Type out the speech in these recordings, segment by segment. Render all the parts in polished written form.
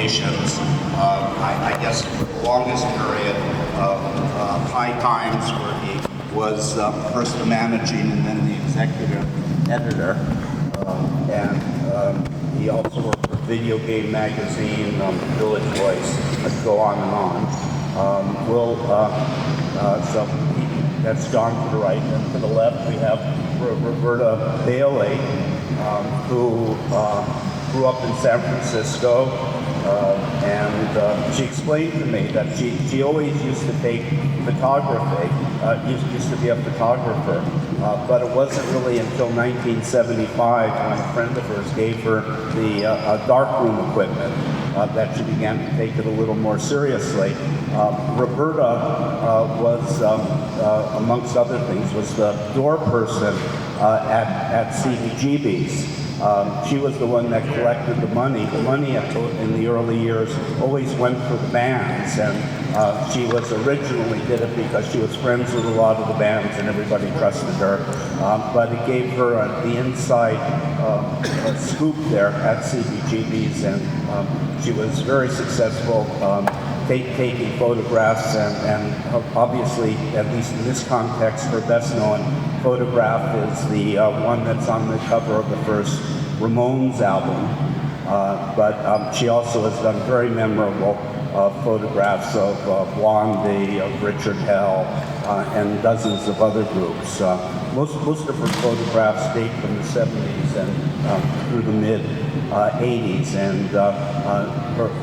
publications. I guess for the longest period of High Times, where he was first the managing and then the executive editor. And he also worked for Video Game Magazine, Village Voice, let's go on and on. So that's John to the right, and to the left we have Roberta Bayley, who grew up in San Francisco, and she explained to me that she always used to take photography, used to be a photographer, but it wasn't really until 1975 when a friend of hers gave her the darkroom equipment that she began to take it a little more seriously. Roberta was, amongst other things, was the door person at CBGB's. She was the one that collected the money. The money in the early years always went for the bands, and she was originally did it because she was friends with a lot of the bands and everybody trusted her. But it gave her the inside scoop there at CBGB's, and she was very successful taking photographs, and obviously, at least in this context, her best known photograph is the one that's on the cover of the first Ramones album. But she also has done very memorable photographs of Blondie, of Richard Hell, and dozens of other groups. Most of her photographs date from the 70s and through the mid-80s, and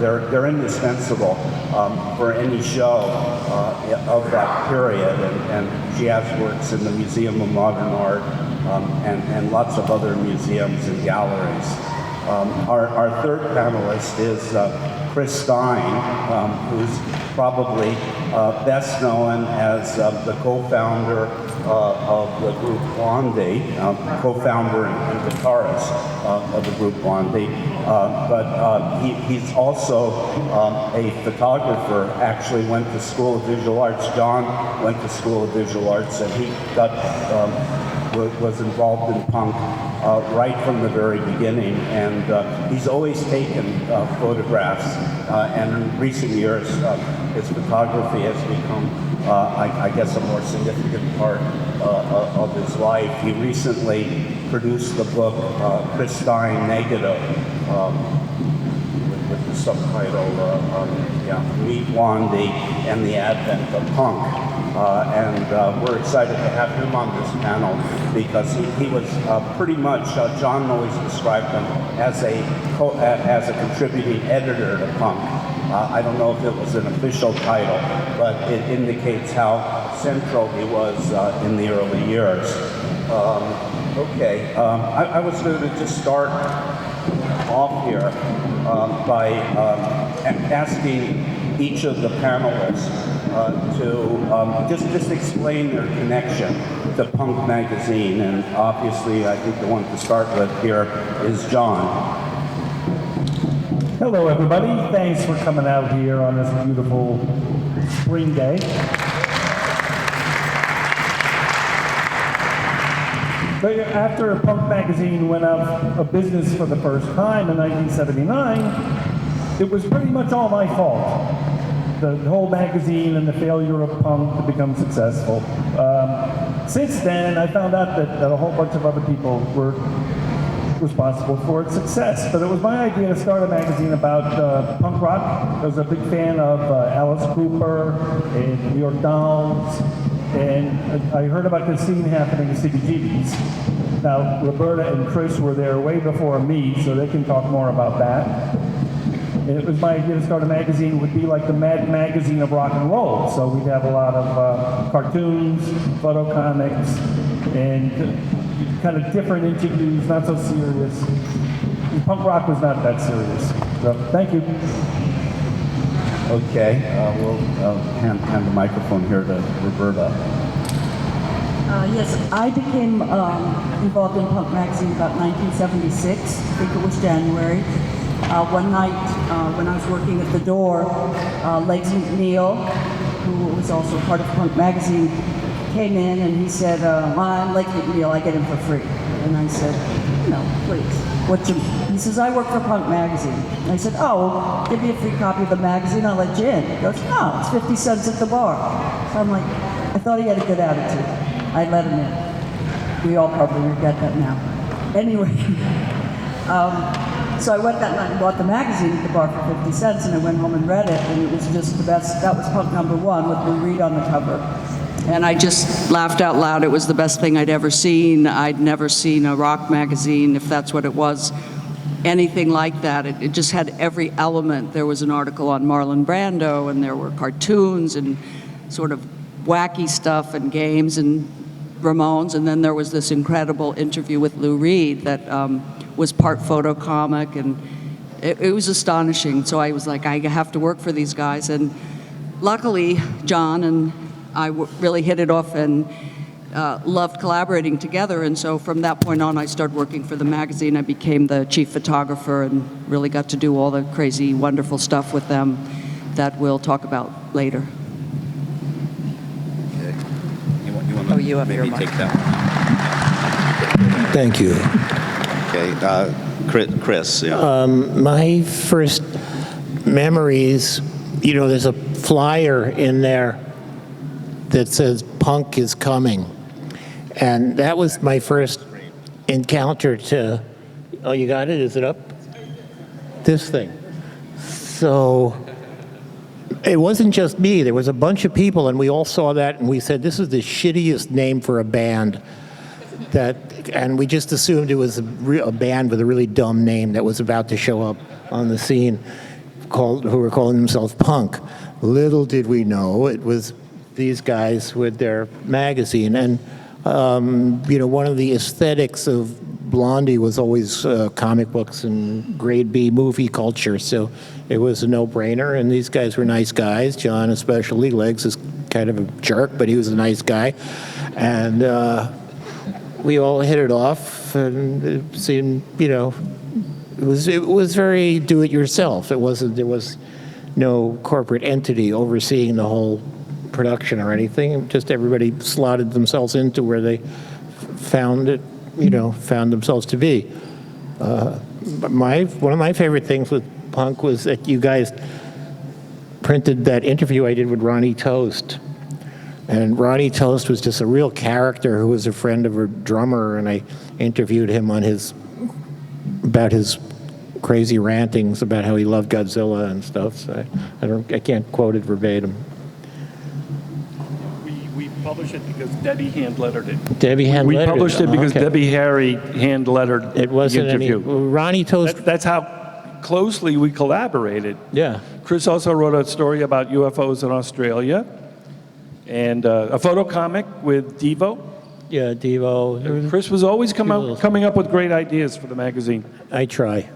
they're indispensable for any show of that period, and she has works in the Museum of Modern Art and lots of other museums and galleries. Our third panelist is Chris Stein, who's probably best known as the co-founder of the group Blondie, co-founder and guitarist of the group Blondie, but he's also a photographer. Actually went to School of Visual Arts. John went to School of Visual Arts, and he was involved in punk right from the very beginning, and he's always taken photographs, and in recent years his photography has become, I guess, a more significant part of his life. He recently produced the book Chris Stein Negative, with the subtitle Meet Blondie and the Advent of Punk. And we're excited to have him on this panel because he was pretty much, John always described him as a contributing editor to punk. I don't know if it was an official title, but it indicates how central he was in the early years. I was going to just start off here by asking each of the panelists to just explain their connection to Punk magazine, and obviously I think the one to start with here is John. Hello everybody, thanks for coming out here on this beautiful spring day. But after Punk magazine went out of business for the first time in 1979, it was pretty much all my fault. The whole magazine and the failure of punk to become successful. Since then, I found out that a whole bunch of other people were responsible for its success. But it was my idea to start a magazine about punk rock. I was a big fan of Alice Cooper and New York Dolls, and I heard about this scene happening at CBGB's. Now, Roberta and Chris were there way before me, so they can talk more about that. And it was my idea to start a magazine. It would be like the Mad Magazine of rock and roll. So we'd have a lot of cartoons, photo comics, and kind of different interviews, not so serious. Punk rock was not that serious. So, thank you. Okay, we'll hand the microphone here to Roberta. Yes, I became involved in Punk magazine about 1976. I think it was January. One night when I was working at the door, McNeil, who was also part of Punk magazine, came in and he said, I'm Legs McNeil, I get him for free. And I said, no, please. He says, I work for Punk Magazine. And I said, oh, give me a free copy of the magazine, I'll let you in. He goes, no, it's 50 cents at the bar. So I'm like, I thought he had a good attitude. I let him in. We all probably regret that now. Anyway, so I went that night and bought the magazine at the bar for 50 cents, and I went home and read it, and it was just the best. That was Punk #1 with Lou Reed on the cover. And I just laughed out loud. It was the best thing I'd ever seen. I'd never seen a rock magazine, if that's what it was, anything like that. It just had every element. There was an article on Marlon Brando, and there were cartoons and sort of wacky stuff and games and Ramones, and then there was this incredible interview with Lou Reed that was part photo comic, and it was astonishing. So I was like, I have to work for these guys. And luckily, John and I really hit it off and loved collaborating together. And so from that point on, I started working for the magazine. I became the chief photographer and really got to do all the crazy, wonderful stuff with them that we'll talk about later. Okay. You want to maybe take that one? Thank you. Okay, Chris. Yeah. My first memories, there's a flyer in there that says Punk is coming. And that was my first encounter to, oh, you got it? Is it up? This thing. So it wasn't just me. There was a bunch of people, and we all saw that, and we said, this is the shittiest name for a band. And we just assumed it was a band with a really dumb name that was about to show up on the scene, who were calling themselves Punk. Little did we know it was these guys with their magazine. And, one of the aesthetics of Blondie was always comic books and grade B movie culture, so it was a no-brainer, and these guys were nice guys. John especially. Legs is kind of a jerk, but he was a nice guy. And we all hit it off, and it seemed, it was very do-it-yourself. There was no corporate entity overseeing the whole production or anything. Just everybody slotted themselves into where they found themselves to be. One of my favorite things with Punk was that you guys printed that interview I did with Ronnie Toast. And Ronnie Toast was just a real character who was a friend of a drummer, and I interviewed him on about his crazy rantings about how he loved Godzilla and stuff. So I can't quote it verbatim. We published it because Debbie hand-lettered it. Debbie hand-lettered it. We published it because Debbie Harry hand-lettered it wasn't the interview. Ronnie Toast. That's how closely we collaborated. Yeah. Chris also wrote a story about UFOs in Australia, and a photo comic with Devo. Yeah, Devo. Chris was always coming up with great ideas for the magazine. I try.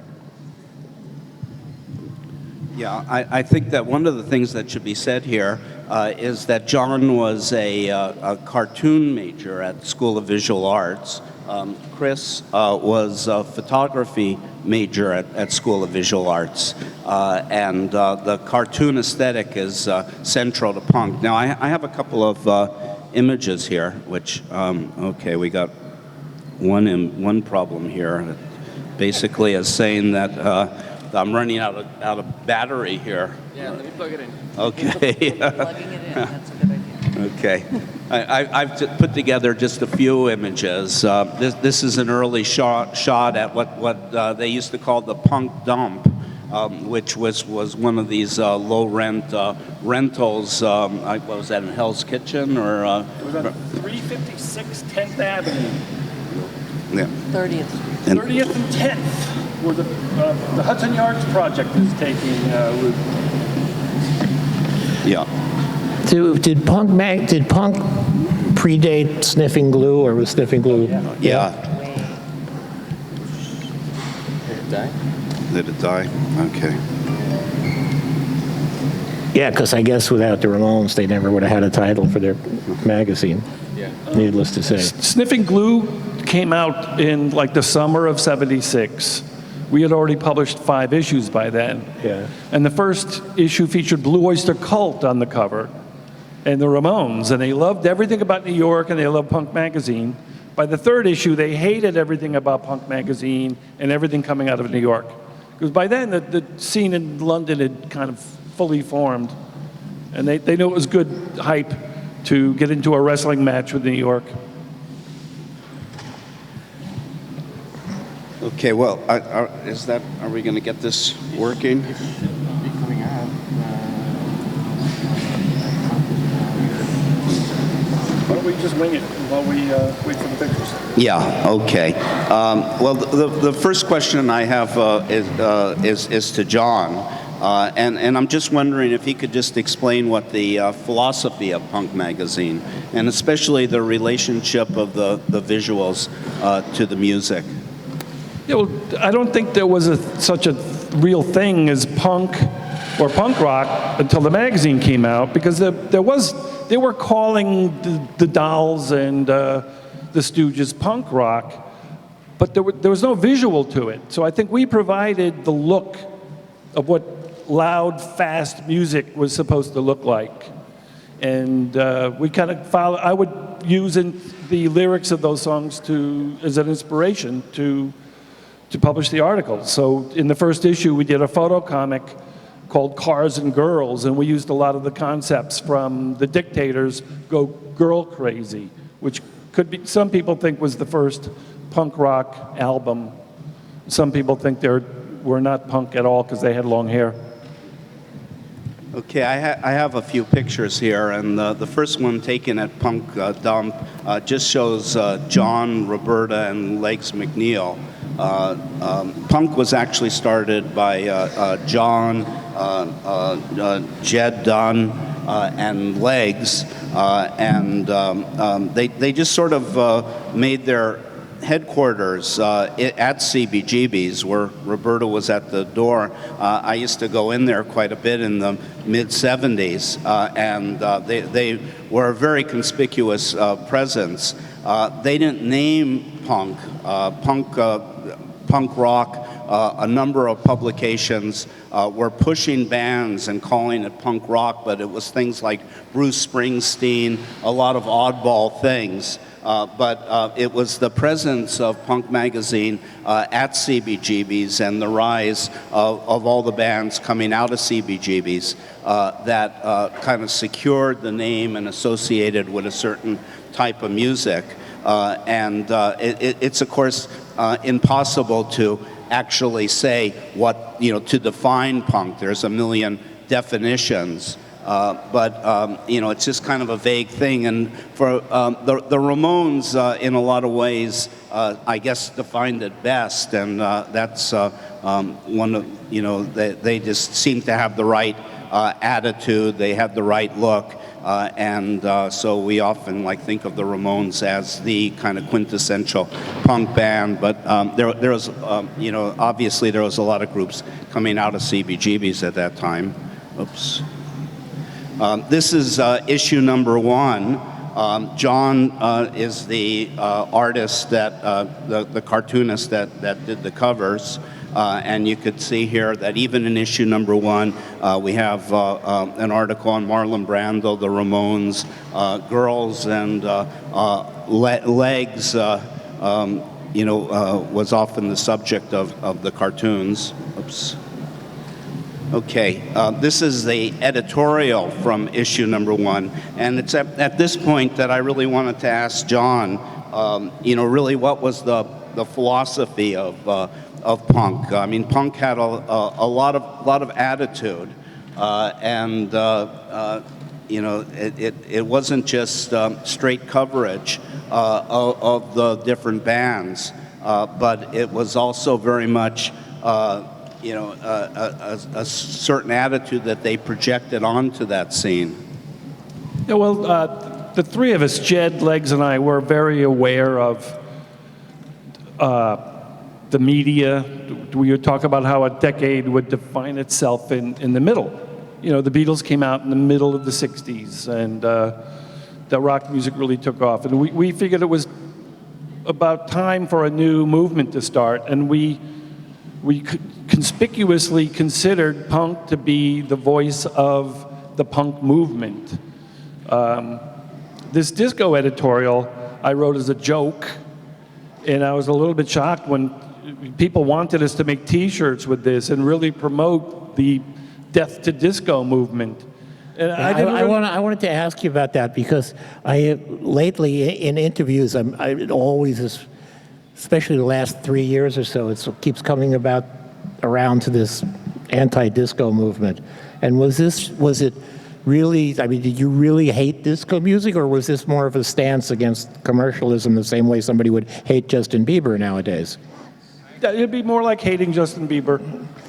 Yeah, I think that one of the things that should be said here is that John was a cartoon major at School of Visual Arts. Chris was a photography major at School of Visual Arts. And the cartoon aesthetic is central to punk. Now, I have a couple of images here, which, okay, we got one problem here that basically is saying that I'm running out of battery here. Yeah, let me plug it in. Okay. Plugging it in, that's a good idea. Okay. I've put together just a few images. This is an early shot at what they used to call the punk dump, which was one of these low-rent rentals. What was that, in Hell's Kitchen? Or, it was on 356 10th Avenue. Yeah. 30th. 30th and 10th, where the Hudson Yards project is taking root. Yeah. Did Punk predate Sniffing Glue, or was Sniffing Glue? Yeah. Did it die? Did it die? Okay. Yeah, because I guess without the Ramones, they never would have had a title for their magazine. Yeah. Needless to say. Sniffing Glue came out in like the summer of '76. We had already published 5 issues by then. Yeah. And the first issue featured Blue Oyster Cult on the cover and the Ramones. And they loved everything about New York, and they loved Punk Magazine. By the third issue, they hated everything about Punk magazine and everything coming out of New York. Because by then, the scene in London had kind of fully formed. And they knew it was good hype to get into a wrestling match with New York. Okay, well, are we going to get this working? Why don't we just wing it while we wait for the pictures? Yeah, okay. Well, the first question I have is to John. And I'm just wondering if he could just explain what the philosophy of Punk magazine, and especially the relationship of the visuals to the music. Yeah, well, I don't think there was such a real thing as punk or punk rock until the magazine came out, because they were calling the Dolls and the Stooges punk rock, but there was no visual to it. So I think we provided the look of what loud, fast music was supposed to look like. And we kind of follow, I would use the lyrics of those songs as an inspiration to publish the articles. So in the first issue, we did a photo comic called Cars and Girls, and we used a lot of the concepts from The Dictators' Go Girl Crazy, which some people think was the first punk rock album. Some people think they were not punk at all because they had long hair. Okay, I have a few pictures here, and the first one taken at Punk Dump just shows John, Roberta, and Legs McNeil. Punk was actually started by John, Ged Dunn, and Legs, and they just sort of made their headquarters at CBGB's, where Roberta was at the door. I used to go in there quite a bit in the mid-'70s, and they were a very conspicuous presence. They didn't name punk. Punk rock, a number of publications were pushing bands and calling it punk rock, but it was things like Bruce Springsteen, a lot of oddball things. But it was the presence of Punk magazine at CBGB's and the rise of all the bands coming out of CBGB's that kind of secured the name and associated with a certain type of music. And it's, of course, impossible to actually say what, to define punk. There's a million definitions. But it's just kind of a vague thing. And for the Ramones, in a lot of ways, I guess defined it best. And that's one of, they just seem to have the right attitude. They have the right look. And so we often think of the Ramones as the kind of quintessential punk band. But there was, obviously there was a lot of groups coming out of CBGB's at that time. Oops. This is issue number 1. John is the artist the cartoonist that did the covers. And you could see here that even in issue number 1, we have an article on Marlon Brando, the Ramones, Girls, and Legs, was often the subject of the cartoons. Oops. Okay, this is the editorial from issue number 1, and it's at this point that I really wanted to ask John, really what was the philosophy of punk? I mean, punk had a lot of attitude, and it wasn't just straight coverage of the different bands, but it was also very much a certain attitude that they projected onto that scene. Yeah, well, the three of us, Ged, Legs, and I, were very aware of the media. We would talk about how a decade would define itself in the middle. The Beatles came out in the middle of the 60s, and the rock music really took off. And we figured it was about time for a new movement to start, and we conspicuously considered punk to be the voice of the punk movement. This disco editorial I wrote as a joke, And I was a little bit shocked when people wanted us to make T-shirts with this and really promote the Death to Disco movement. And I wanted to ask you about that because lately in interviews, I always, especially the last 3 years or so, it keeps coming around to this anti-disco movement. And was it really, I mean, did you really hate disco music, or was this more of a stance against commercialism the same way somebody would hate Justin Bieber nowadays? It'd be more like hating Justin Bieber.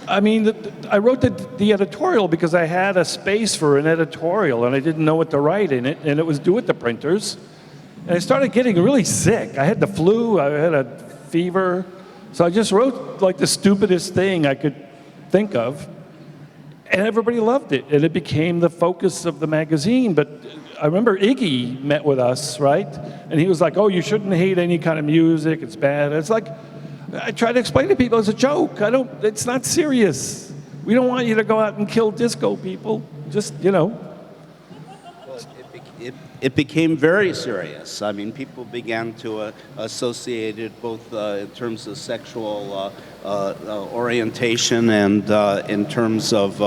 I mean, I wrote the editorial because I had a space for an editorial and I didn't know what to write in it, and it was due at the printers. And I started getting really sick. I had the flu, I had a fever. So I just wrote like the stupidest thing I could think of. And everybody loved it, and it became the focus of the magazine. But I remember Iggy met with us, right? And he was like, oh, you shouldn't hate any kind of music, it's bad. It's like, I try to explain to people it's a joke. It's not serious. We don't want you to go out and kill disco people. Just, you know. Well, it became very serious. I mean, people began to associate it both in terms of sexual orientation and in terms of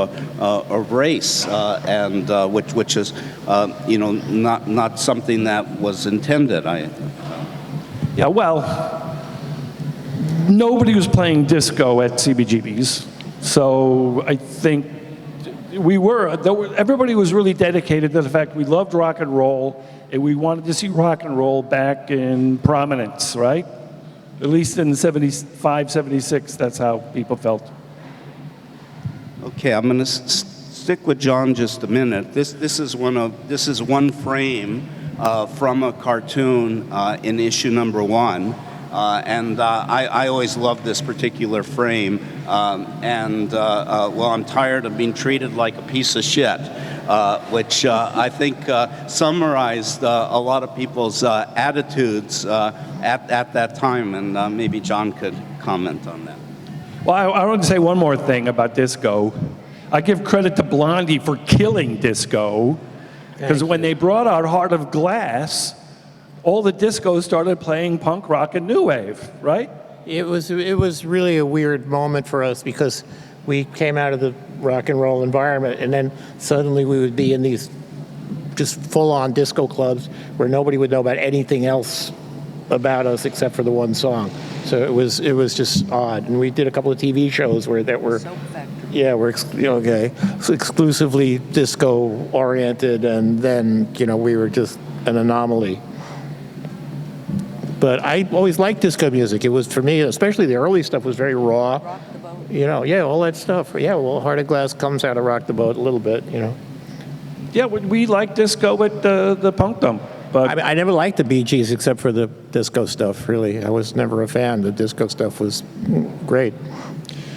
race, and which is, you know, not something that was intended. Yeah, well, nobody was playing disco at CBGB's, so I think everybody was really dedicated to the fact we loved rock and roll, and we wanted to see rock and roll back in prominence, right? At least in 75, 76, that's how people felt. Okay, I'm going to stick with John just a minute. This is one frame from a cartoon in issue number 1. And I always loved this particular frame, well, I'm tired of being treated like a piece of shit, which I think summarized a lot of people's attitudes at that time, and maybe John could comment on that. Well, I want to say one more thing about disco. I give credit to Blondie for killing disco, because when they brought out Heart of Glass, all the discos started playing punk rock and new wave, right? It was really a weird moment for us because we came out of the rock and roll environment, and then suddenly we would be in these just full-on disco clubs where nobody would know about anything else about us except for the one song. So it was just odd. And we did a couple of TV shows were exclusively disco oriented, and then we were just an anomaly. But I always liked disco music. It was, for me, especially the early stuff, was very raw. Rock the Boat. All that stuff. Yeah, well, Heart of Glass comes out of Rock the Boat a little bit, Yeah, we liked disco at the punk dump. But I never liked the Bee Gees except for the disco stuff, really. I was never a fan. The disco stuff was great.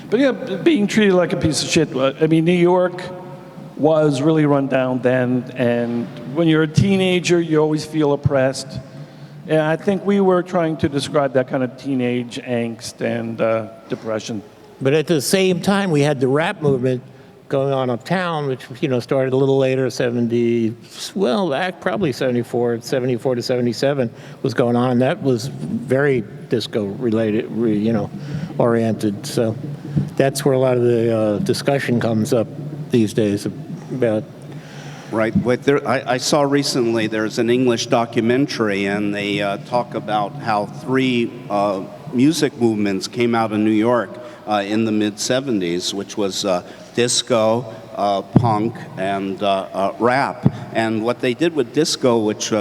But yeah, being treated like a piece of shit. I mean, New York was really run down then, and when you're a teenager, you always feel oppressed. And I think we were trying to describe that kind of teenage angst and depression. But at the same time, we had the rap movement going on uptown, which started a little later, probably 74 to 77 was going on. That was very disco related, oriented. So that's where a lot of the discussion comes up these days about. Right. I saw recently there's an English documentary, and they talk about how 3 music movements came out of New York in the mid-'70s, which was disco, punk, and rap. And what they did with disco, which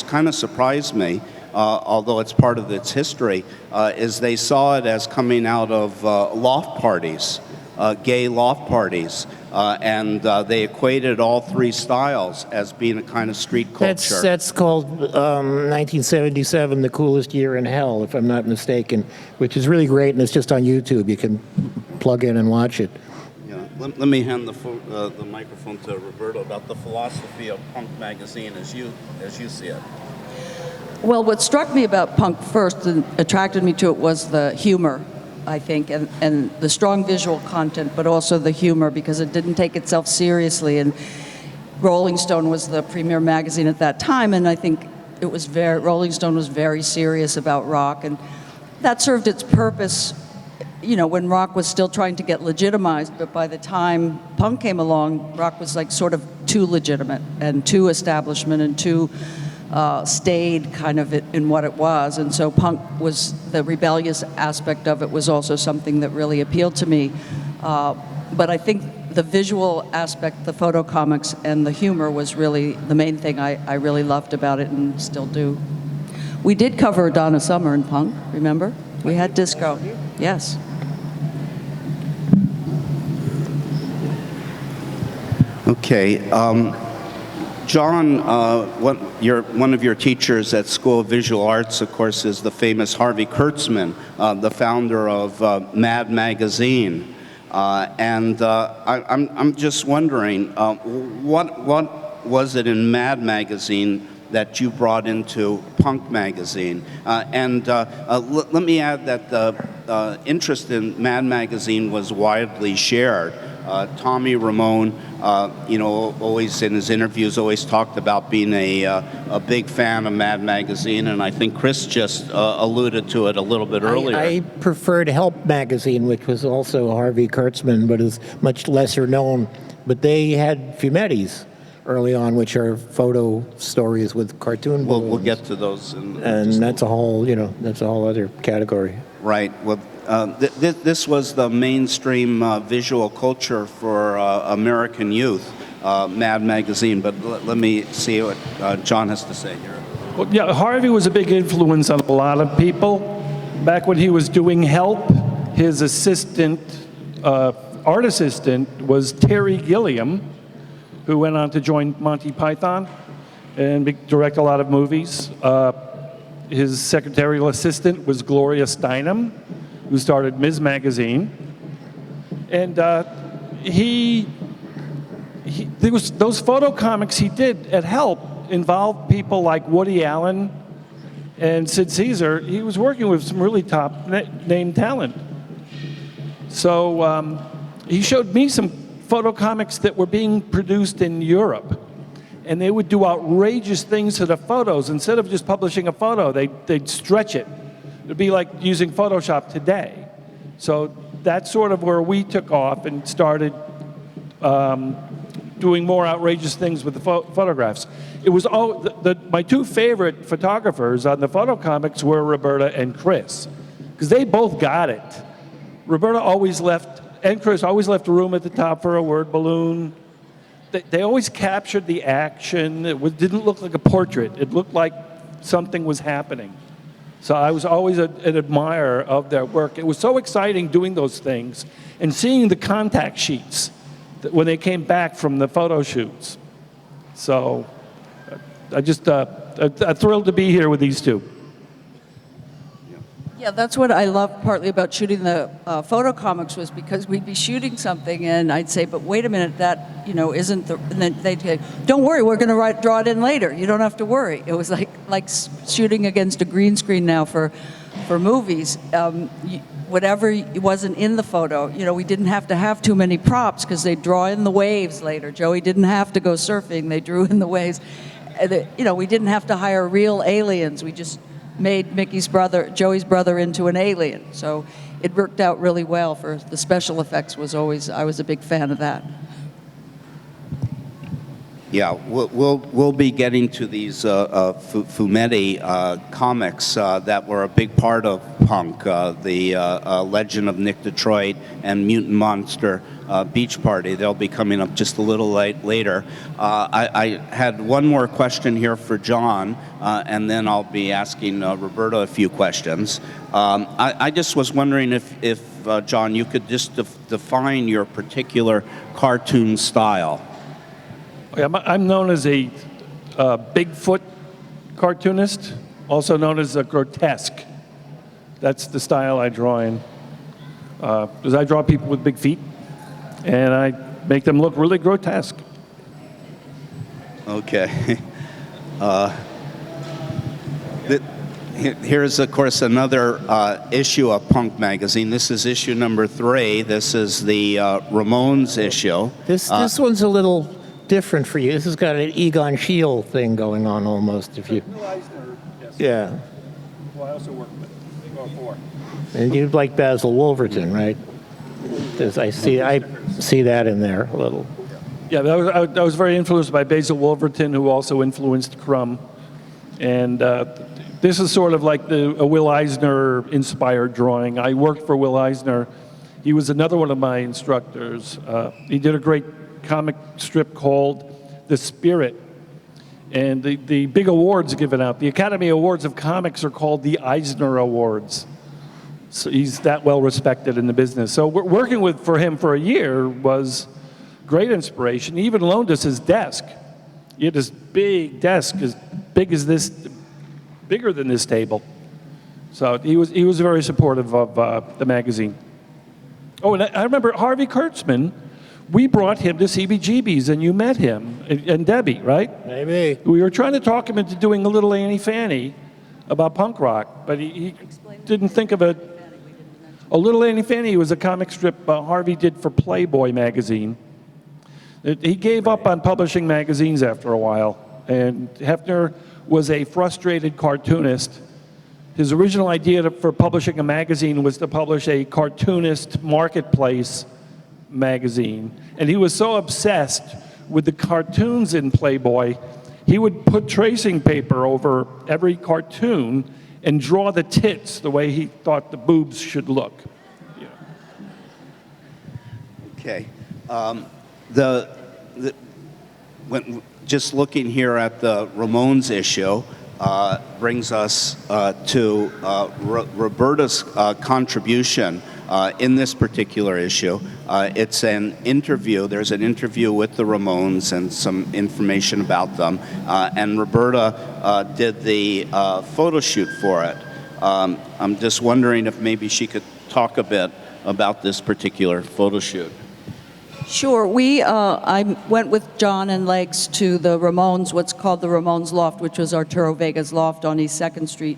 kind of surprised me, although it's part of its history, is they saw it as coming out of loft parties, gay loft parties. And they equated all 3 styles as being a kind of street culture. That's called 1977, The Coolest Year in Hell, if I'm not mistaken, which is really great, and it's just on YouTube. You can plug in and watch it. Yeah. Let me hand the microphone to Roberta about the philosophy of punk magazine as you see it. Well, what struck me about punk first and attracted me to it was the humor, I think, and the strong visual content, but also the humor, because it didn't take itself seriously. And Rolling Stone was the premier magazine at that time, and I think Rolling Stone was very serious about rock. And that served its purpose, you know, when rock was still trying to get legitimized, but by the time punk came along, rock was like sort of too legitimate and too establishment and too stayed kind of in what it was. And so punk was, the rebellious aspect of it was also something that really appealed to me. But I think the visual aspect, the photo comics and the humor was really the main thing I really loved about it and still do. We did cover Donna Summer in punk, remember? We had disco, yes. Okay. John, one of your teachers at School of Visual Arts, of course, is the famous Harvey Kurtzmann, the founder of Mad Magazine. I'm just wondering, what was it in Mad Magazine that you brought into Punk Magazine? Let me add that the interest in Mad Magazine was widely shared. Tommy Ramone, always in his interviews, always talked about being a big fan of Mad Magazine, and I think Chris just alluded to it a little bit earlier. I preferred Help Magazine, which was also Harvey Kurtzmann, but is much lesser known. But they had fumettis early on, which are photo stories with cartoon balloons. We'll get to those. And that's a whole, that's a whole other category. Right. Well, this was the mainstream visual culture for American youth, Mad Magazine. But let me see what John has to say here. Well, yeah, Harvey was a big influence on a lot of people. Back when he was doing Help, his assistant, art assistant, was Terry Gilliam, who went on to join Monty Python and direct a lot of movies. His secretarial assistant was Gloria Steinem, who started Ms. Magazine. And there was those photo comics he did at Help involved people like Woody Allen and Sid Caesar. He was working with some really top name talent. So he showed me some photo comics that were being produced in Europe. And they would do outrageous things to the photos. Instead of just publishing a photo, they'd stretch it. It'd be like using Photoshop today. So that's sort of where we took off and started doing more outrageous things with the photographs. It was all my two favorite photographers on the photo comics were Roberta and Chris, because they both got it. Roberta always left, and Chris always left room at the top for a word balloon. They always captured the action. It didn't look like a portrait. It looked like something was happening. So I was always an admirer of their work. It was so exciting doing those things and seeing the contact sheets when they came back from the photo shoots. So I'm thrilled to be here with these two. Yeah, that's what I love partly about shooting the photo comics was because we'd be shooting something and I'd say, but wait a minute, that, isn't the, and then they'd say, don't worry, we're going to draw it in later. You don't have to worry. It was like shooting against a green screen now for movies. Whatever wasn't in the photo, we didn't have to have too many props because they'd draw in the waves later. Joey didn't have to go surfing. They drew in the waves. We didn't have to hire real aliens. We just made Joey's brother into an alien. So it worked out really well for the special effects. I was a big fan of that. Yeah, we'll be getting to these fumetti comics that were a big part of punk, the Legend of Nick Detroit and Mutant Monster Beach Party. They'll be coming up just a little later. I had one more question here for John, and then I'll be asking Roberta a few questions. I just was wondering if John, you could just define your particular cartoon style. I'm known as a Bigfoot cartoonist, also known as a grotesque. That's the style I draw in. Because I draw people with big feet, and I make them look really grotesque. Okay. Here's, of course, another issue of Punk Magazine. This is issue number 3. This is the Ramones issue. This one's a little different for you. This has got an Egon Schiele thing going on almost. If you, Eisner, yes. yeah. Well, I also work with. And you like Basil Wolverton, right? I see that in there a little. Yeah, I was very influenced by Basil Wolverton, who also influenced Crumb. And this is sort of like a Will Eisner-inspired drawing. I worked for Will Eisner. He was another one of my instructors. He did a great comic strip called The Spirit. And the big awards given out, the Academy Awards of Comics are called the Eisner Awards. So he's that well respected in the business. So working for him for a year was great inspiration. He even loaned us his desk. He had this big desk, as big as this, bigger than this table. So he was very supportive of the magazine. Oh, and I remember Harvey Kurtzmann. We brought him to CBGB's, and you met him, and Debbie, right? Maybe. We were trying to talk him into doing a little Annie Fanny about punk rock, but he didn't think of it. A Little Annie Fanny was a comic strip Harvey did for Playboy magazine. He gave up on publishing magazines after a while, and Hefner was a frustrated cartoonist. His original idea for publishing a magazine was to publish a cartoonist marketplace magazine, and he was so obsessed with the cartoons in Playboy, he would put tracing paper over every cartoon and draw the tits the way he thought the boobs should look. Yeah. Okay. Just looking here at the Ramones issue brings us to Roberta's contribution in this particular issue. It's an interview. There's an interview with the Ramones and some information about them. And Roberta did the photo shoot for it. I'm just wondering if maybe she could talk a bit about this particular photo shoot. Sure. I went with John and Legs to the Ramones, what's called the Ramones Loft, which was Arturo Vega's loft on East 2nd Street,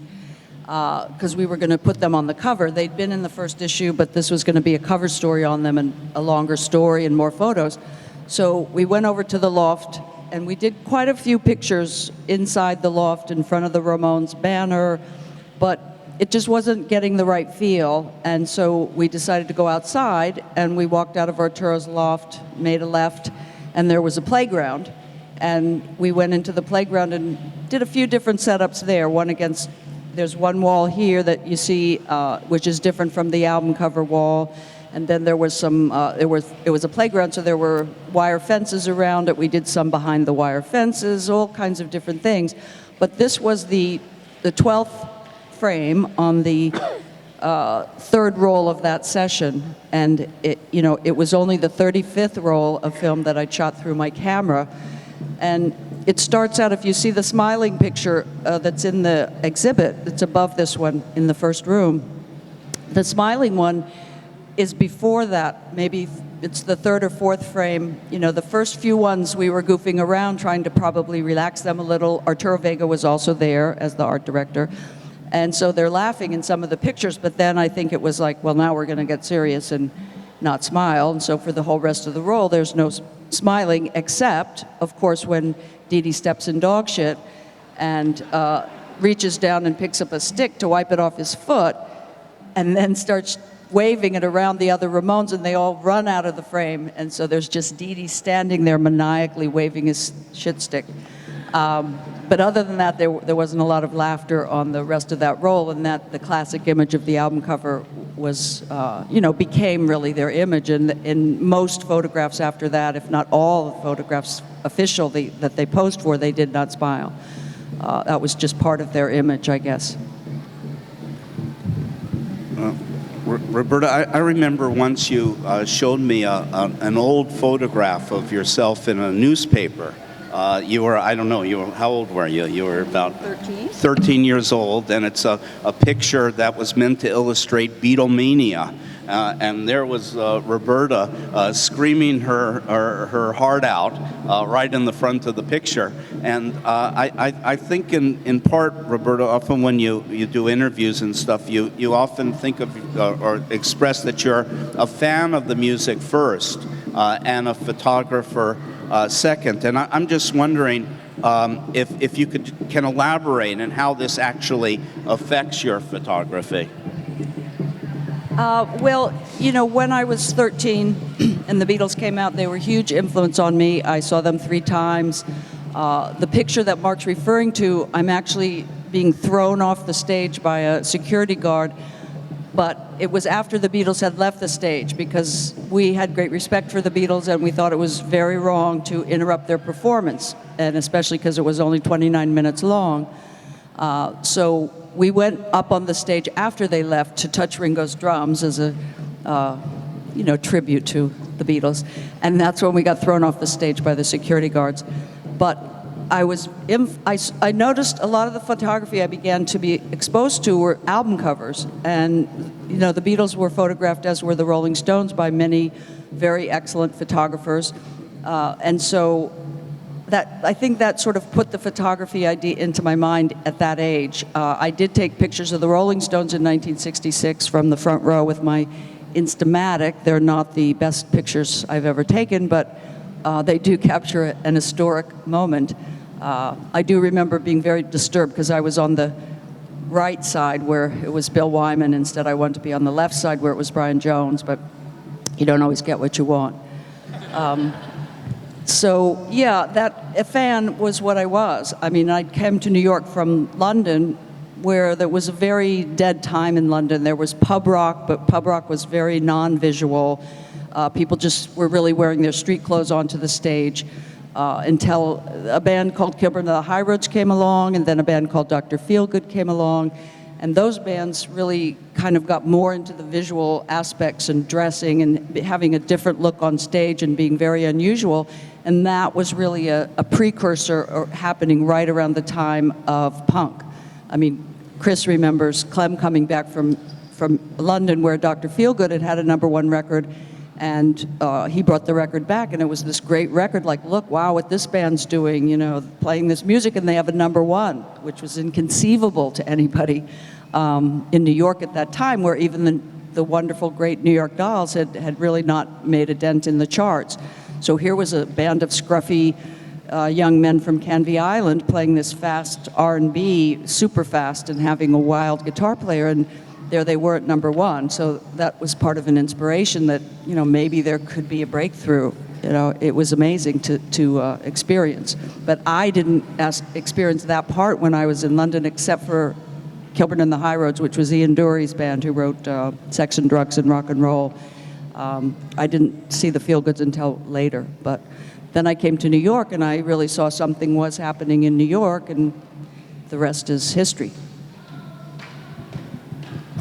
because we were going to put them on the cover. They'd been in the first issue, but this was going to be a cover story on them and a longer story and more photos. So we went over to the loft, and we did quite a few pictures inside the loft in front of the Ramones banner, but it just wasn't getting the right feel, and so we decided to go outside, and we walked out of Arturo's loft, made a left, and there was a playground, and we went into the playground and did a few different setups there. There's one wall here that you see, which is different from the album cover wall, and then there was it was a playground, so there were wire fences around it. We did some behind the wire fences, all kinds of different things, but this was the 12th frame on the third roll of that session, and it was only the 35th roll of film that I shot through my camera. And it starts out, if you see the smiling picture that's in the exhibit, that's above this one in the first room, the smiling one is before that. Maybe it's the third or fourth frame. The first few ones we were goofing around, trying to probably relax them a little. Arturo Vega was also there as the art director. And so they're laughing in some of the pictures, but then I think it was like, well, now we're going to get serious and not smile. And so for the whole rest of the roll, there's no smiling, except, of course, when Dee Dee steps in dog shit and reaches down and picks up a stick to wipe it off his foot, and then starts waving it around the other Ramones, and they all run out of the frame. And so there's just Dee Dee standing there maniacally waving his shit stick. But other than that, there wasn't a lot of laughter on the rest of that roll, and that the classic image of the album cover was, became really their image. And in most photographs after that, if not all the photographs officially that they posed for, they did not smile. That was just part of their image, I guess. Roberta, I remember once you showed me an old photograph of yourself in a newspaper. You were, I don't know, how old were you? You were about 13 years old, and it's a picture that was meant to illustrate Beatlemania. And there was Roberta screaming her heart out right in the front of the picture. And I think in part, Roberta, often when you do interviews and stuff, you often think of or express that you're a fan of the music first and a photographer second. And I'm just wondering if you can elaborate on how this actually affects your photography. Well, you know, when I was 13 and the Beatles came out, they were a huge influence on me. I saw them 3 times. The picture that Mark's referring to, I'm actually being thrown off the stage by a security guard, but it was after the Beatles had left the stage because we had great respect for the Beatles and we thought it was very wrong to interrupt their performance, and especially because it was only 29 minutes long. So we went up on the stage after they left to touch Ringo's drums as a, you know, tribute to the Beatles, and that's when we got thrown off the stage by the security guards. But I noticed a lot of the photography I began to be exposed to were album covers, and you know, the Beatles were photographed, as were the Rolling Stones, by many very excellent photographers, and so I think that sort of put the photography idea into my mind at that age. I did take pictures of the Rolling Stones in 1966 from the front row with my Instamatic. They're not the best pictures I've ever taken, but they do capture an historic moment. I do remember being very disturbed because I was on the right side where it was Bill Wyman. Instead, I wanted to be on the left side where it was Brian Jones, but you don't always get what you want. So yeah, a fan was what I was. I mean, I came to New York from London, where there was a very dead time in London. There was pub rock, but pub rock was very non-visual. People just were really wearing their street clothes onto the stage until a band called Kilburn and the High Roads came along, and then a band called Dr. Feelgood came along. And those bands really kind of got more into the visual aspects and dressing and having a different look on stage and being very unusual. And that was really a precursor happening right around the time of punk. I mean, Chris remembers Clem coming back from London, where Dr. Feelgood had a #1 record, and he brought the record back, and it was this great record, like, look, wow, what this band's doing, you know, playing this music, and they have a #1, which was inconceivable to anybody in New York at that time, where even the wonderful, great New York Dolls had really not made a dent in the charts. So here was a band of scruffy young men from Canvey Island playing this fast R&B, super fast, and having a wild guitar player, and there they were at #1. So that was part of an inspiration that, you know, maybe there could be a breakthrough. You know, it was amazing to experience. But I didn't experience that part when I was in London, except for Kilburn and the High Roads, which was Ian Dury's band, who wrote Sex and Drugs and Rock and Roll. I didn't see the Feelgoods until later, but then I came to New York and I really saw something was happening in New York, and the rest is history.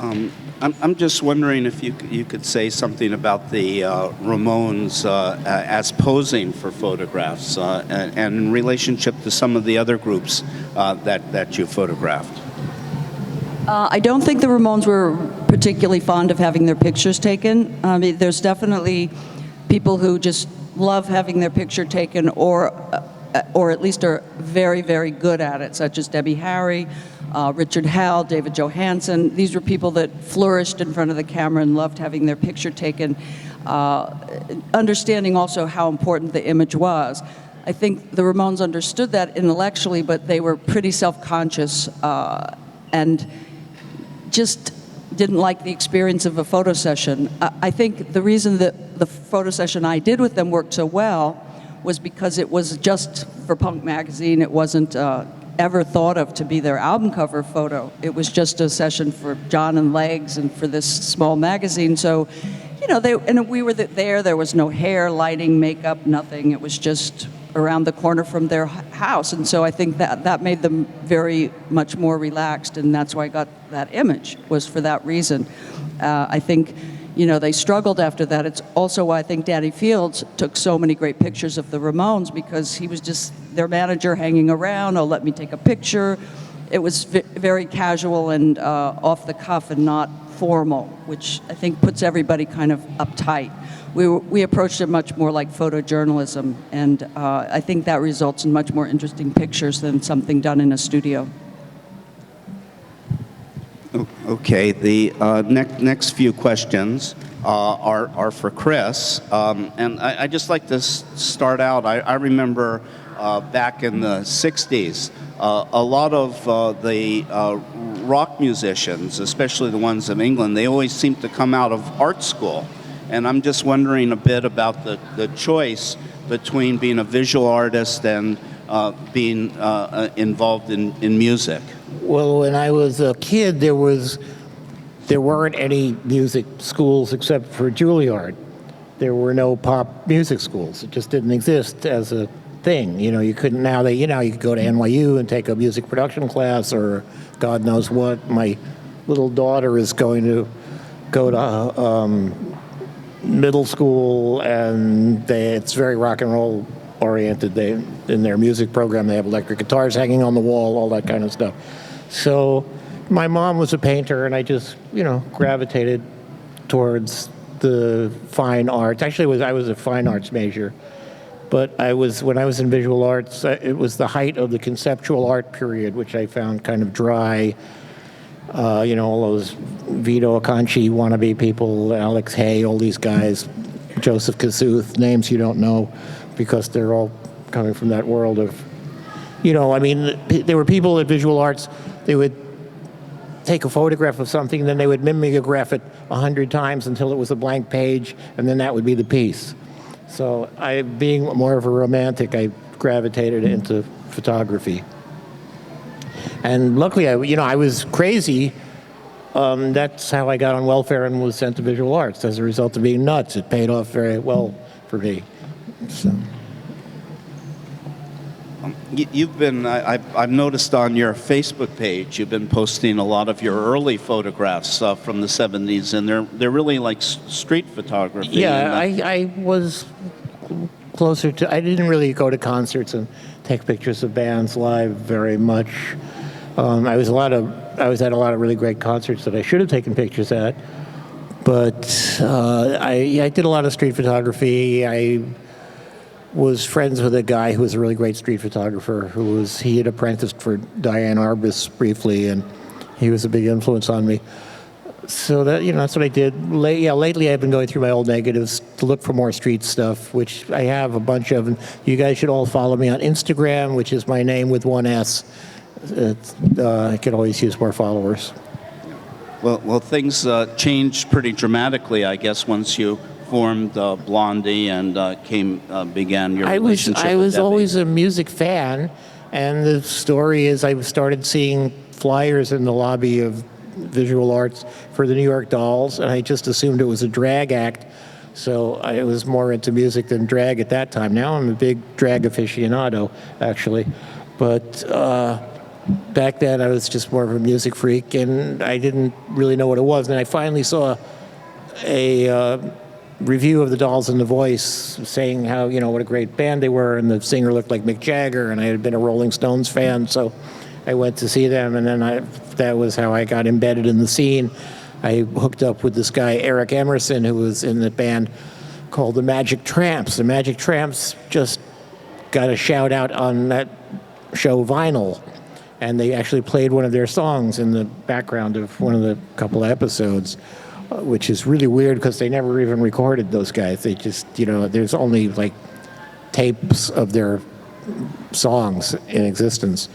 I'm just wondering if you could say something about the Ramones as posing for photographs and in relationship to some of the other groups that you photographed. I don't think the Ramones were particularly fond of having their pictures taken. I mean, there's definitely people who just love having their picture taken, or at least are very, very good at it, such as Debbie Harry, Richard Hell, David Johansen. These were people that flourished in front of the camera and loved having their picture taken, understanding also how important the image was. I think the Ramones understood that intellectually, but they were pretty self-conscious and just didn't like the experience of a photo session. I think the reason that the photo session I did with them worked so well was because it was just for Punk magazine. It wasn't ever thought of to be their album cover photo. It was just a session for John and Legs and for this small magazine. So, you know, we were there. There was no hair, lighting, makeup, nothing. It was just around the corner from their house. And so I think that made them very much more relaxed, and that's why I got that image, was for that reason. I think, you know, they struggled after that. It's also why I think Danny Fields took so many great pictures of the Ramones, because he was just their manager hanging around, oh, let me take a picture. It was very casual and off the cuff and not formal, which I think puts everybody kind of uptight. We approached it much more like photojournalism, and I think that results in much more interesting pictures than something done in a studio. Okay, the next few questions are for Chris, and I'd just like to start out. I remember back in the 60s, a lot of the rock musicians, especially the ones of England, they always seem to come out of art school. And I'm just wondering a bit about the choice between being a visual artist and being involved in music. Well, when I was a kid, there weren't any music schools except for Juilliard. There were no pop music schools. It just didn't exist as a thing. You know, you couldn't now. You could go to NYU and take a music production class or God knows what. My little daughter is going to go to middle school, and it's very rock and roll oriented. In their music program, they have electric guitars hanging on the wall, all that kind of stuff. So my mom was a painter, and I just, gravitated towards the fine arts. Actually, I was a fine arts major, but when I was in visual arts, it was the height of the conceptual art period, which I found kind of dry. All those Vito Acconci wannabe people, Alex Hay, all these guys, Joseph Kasuth, names you don't know because they're all coming from that world of, there were people at visual arts, they would take a photograph of something, and then they would mimeograph it 100 times until it was a blank page, and then that would be the piece. So being more of a romantic, I gravitated into photography. And luckily, I was crazy. That's how I got on welfare and was sent to visual arts as a result of being nuts. It paid off very well for me. So. You've been, I've noticed on your Facebook page, you've been posting a lot of your early photographs from the 70s, and they're really like street photography. Yeah, I was closer to, I didn't really go to concerts and take pictures of bands live very much. I was at a lot of really great concerts that I should have taken pictures at, but I did a lot of street photography. I was friends with a guy who was a really great street photographer he had apprenticed for Diane Arbus briefly, and he was a big influence on me. So that's what I did. Lately I've been going through my old negatives to look for more street stuff, which I have a bunch of. And you guys should all follow me on Instagram, which is my name with one S. I could always use more followers. Well, things changed pretty dramatically, I guess, once you formed Blondie and began your relationship I with was Debbie. always a music fan, and the story is I started seeing flyers in the lobby of visual arts for the New York Dolls, and I just assumed it was a drag act. So I was more into music than drag at that time. Now I'm a big drag aficionado, actually. But back then I was just more of a music freak, and I didn't really know what it was. And I finally saw a review of the Dolls and the Voice saying how, what a great band they were, and the singer looked like Mick Jagger, and I had been a Rolling Stones fan, so I went to see them, and then that was how I got embedded in the scene. I hooked up with this guy, Eric Emerson, who was in the band called the Magic Tramps. The Magic Tramps just got a shout out on that show Vinyl, and they actually played one of their songs in the background of one of the couple of episodes, which is really weird because they never even recorded those guys. They just, there's only like tapes of their songs in existence.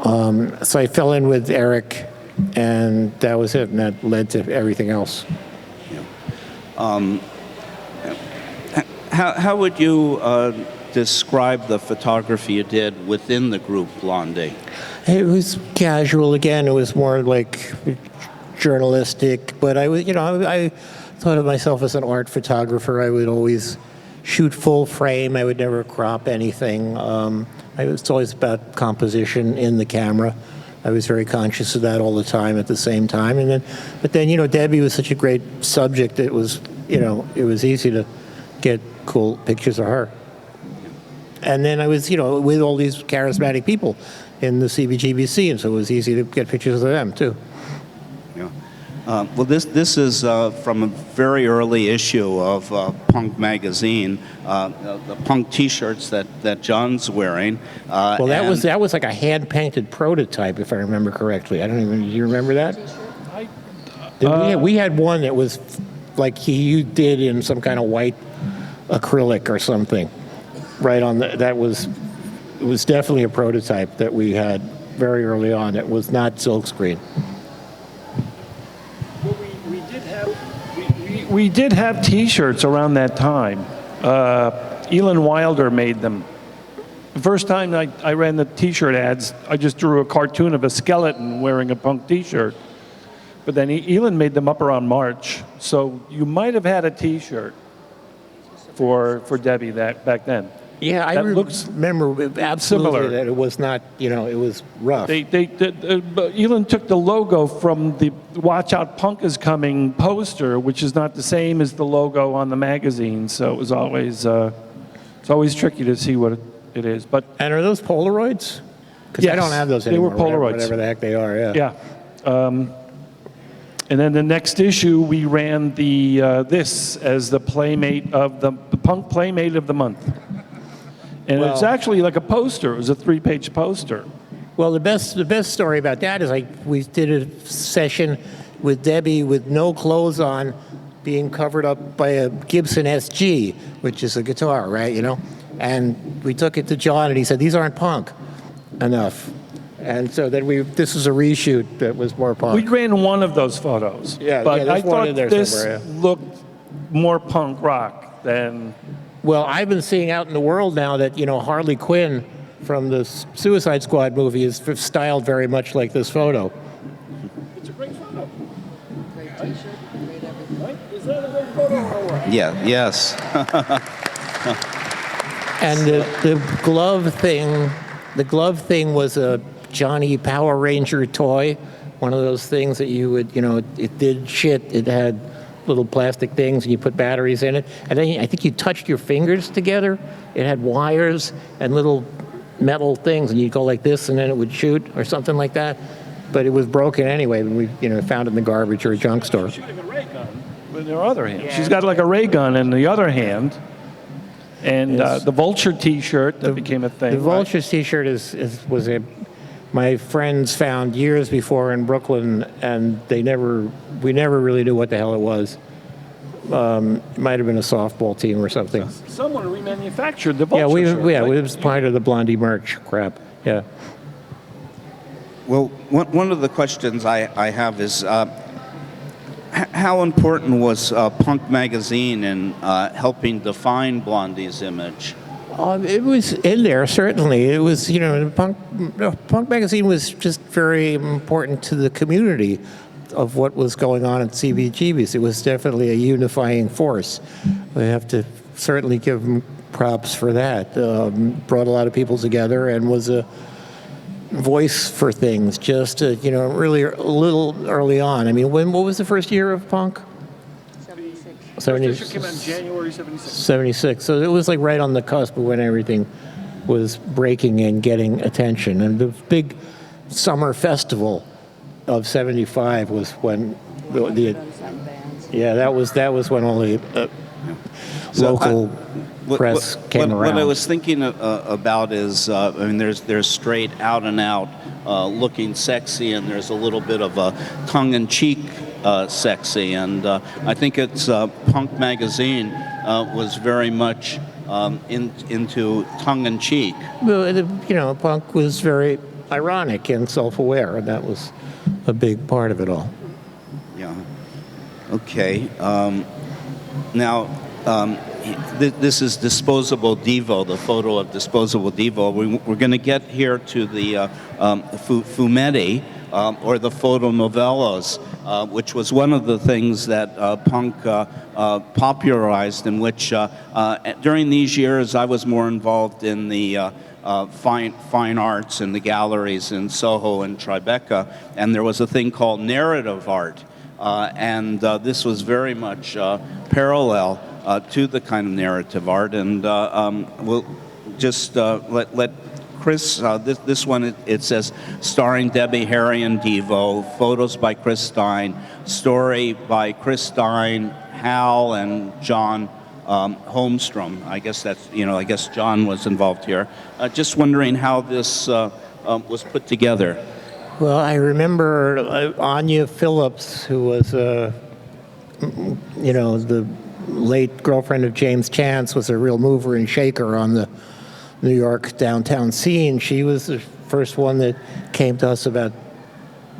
So I fell in with Eric, and that was it, and that led to everything else. How would you describe the photography you did within the group Blondie? It was casual again. It was more like journalistic, but I thought of myself as an art photographer. I would always shoot full frame. I would never crop anything. It's always about composition in the camera. I was very conscious of that all the time at the same time. But then, Debbie was such a great subject. It was easy to get cool pictures of her. And then I was, with all these charismatic people in the CBGB scene, so it was easy to get pictures of them too. Well, this is from a very early issue of Punk magazine, the Punk T-shirts that John's wearing. Well, that was like a hand-painted prototype, if I remember correctly. Do you remember that? We had one that was like you did in some kind of white acrylic or something. Right on it was definitely a prototype that we had. very early on. It was not silkscreen. Well, we did have T-shirts around that time. Elin Wilder made them. The first time I ran the T-shirt ads, I just drew a cartoon of a skeleton wearing a punk T-shirt. But then Elin made them up around March, so you might have had a T-shirt for Debbie back then. Yeah, I remember absolutely similar. that it was not, it was rough. Elin took the logo from the "Watch Out, Punk is Coming" poster, which is not the same as the logo on the magazine. So it was always it's always tricky to see what it is. But And are those Polaroids? Because yes, I don't have those they anymore. were Polaroids. Whatever the heck they are. Yeah. yeah. And then the next issue, we ran this as the playmate of the punk playmate of the month. And it's actually like a poster. It was a 3-page poster. Well, the best story about that is we did a session with Debbie with no clothes on, being covered up by a Gibson SG, which is a guitar, right? And we took it to John, and he said, "These aren't punk enough." And so then this was a reshoot that was more punk. We ran one of those photos. Yeah, but there's I one thought in there this somewhere, looked more punk rock than. Well, I've been seeing out in the world now that, Harley Quinn from the Suicide Squad movie is styled very much like this photo. It's a great photo. Great T-shirt, great everything. Right? Is that a great photo or what? Yeah, yes. And the glove thing was a Johnny Power Ranger toy, one of those things that you would, it did shit. It had little plastic things, and you put batteries in it. And then I think you touched your fingers together. It had wires and little metal things, and you'd go like this, and then it would shoot or something like that. But it was broken anyway when we, found it in the garbage or a junk store. Shooting a ray gun with her other hand. She's got like a ray gun in the other hand. And the Vulture T-shirt that became a thing. The Vulture T-shirt was my friends found years before in Brooklyn, and we never really knew what the hell it was. It might have been a softball team or something. Someone remanufactured the Vulture Yeah, shirt, right? it was part of the Blondie merch crap. Yeah. Well, one of the questions I have is how important was Punk Magazine in helping define Blondie's image? It was in there, certainly. It was, Punk Magazine was just very important to the community of what was going on at CBGB's. It was definitely a unifying force. We have to certainly give them props for that. Brought a lot of people together and was a voice for things, just, really a little early on. I mean, what was the first year of Punk? 76. First issue came out in January 76. 76. So it was like right on the cusp of when everything was breaking and getting attention. And the big summer festival of 75 was when that was when all the local press came around. What I was thinking about is, there's straight out and out looking sexy, and there's a little bit of a tongue-in-cheek sexy, and I think it's Punk Magazine was very much into tongue-in-cheek. Well, Punk was very ironic and self-aware, and that was a big part of it all. Yeah. Okay. Now, this is Disposable Devo, the photo of Disposable Devo. We're going to get here to the fumetti, or the photonovellas, which was one of the things that Punk popularized, in which during these years I was more involved in the fine arts and the galleries in Soho and Tribeca, and there was a thing called narrative art, and this was very much parallel to the kind of narrative art, and we'll just let Chris, this one, it says, starring Debbie, Harry, and Devo, photos by Chris Stein, story by Chris Stein, Hal, and John Holmstrom. I guess that's, I guess John was involved here. Just wondering how this was put together. Well, I remember Anya Phillips, who was, the late girlfriend of James Chance, was a real mover and shaker on the New York downtown scene. She was the first one that came to us about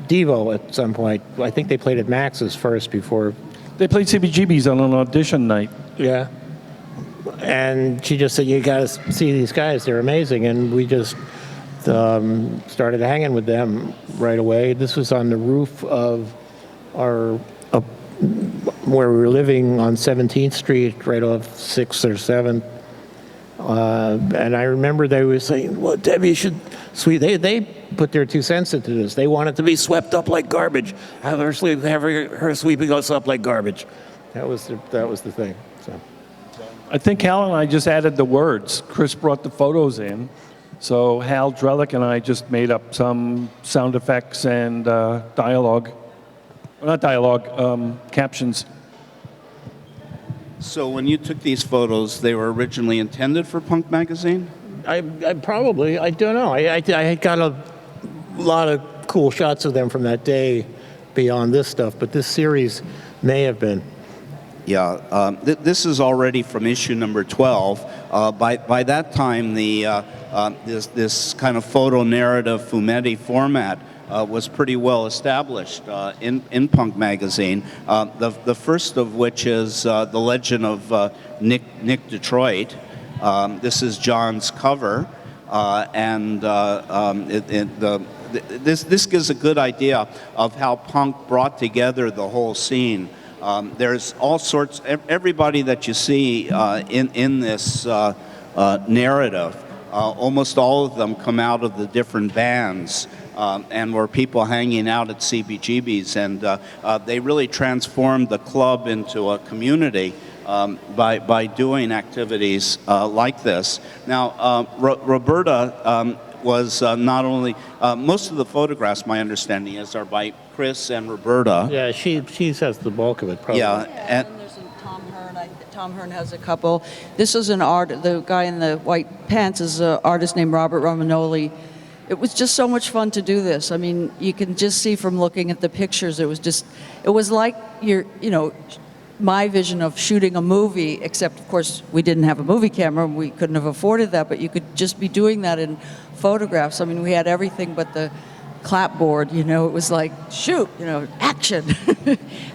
Devo at some point. I think they played at Max's first before. They played CBGBs on an audition night. Yeah. And she just said, you got to see these guys. They're amazing. And we just started hanging with them right away. This was on the roof of our, where we were living on 17th Street, right off 6th or 7th. And I remember they were saying, well, Debbie, you should sweep. They put their 2 cents into this. They want it to be swept up like garbage. Have her sweeping us up like garbage. That was the thing. So. I think Hal and I just added the words. Chris brought the photos in. So Hal Drellick and I just made up some sound effects and dialogue. Well, not dialogue, captions. So when you took these photos, they were originally intended for Punk Magazine? I probably, I don't know. I got a lot of cool shots of them from that day beyond this stuff, but this series may have been. Yeah, this is already from issue number 12. By that time, this kind of photo narrative fumetti format was pretty well established in Punk Magazine. The first of which is The Legend of Nick Detroit. This is John's cover, and this gives a good idea of how Punk brought together the whole scene. There's all sorts, everybody that you see in this narrative, almost all of them come out of the different bands and were people hanging out at CBGBs, and they really transformed the club into a community by doing activities like this. Now, Roberta was not only, most of the photographs, my understanding is, are by Chris and Roberta. Yeah, she has the bulk of it, probably. Yeah, And then there's Tom Hearn. Tom Hearn has a couple. This is an art. The guy in the white pants is an artist named Robert Romanoli. It was just so much fun to do this. I mean, you can just see from looking at the pictures, it was like my vision of shooting a movie, except of course we didn't have a movie camera, we couldn't have afforded that, but you could just be doing that in photographs. I mean, we had everything but the clapboard, it was like, shoot, action.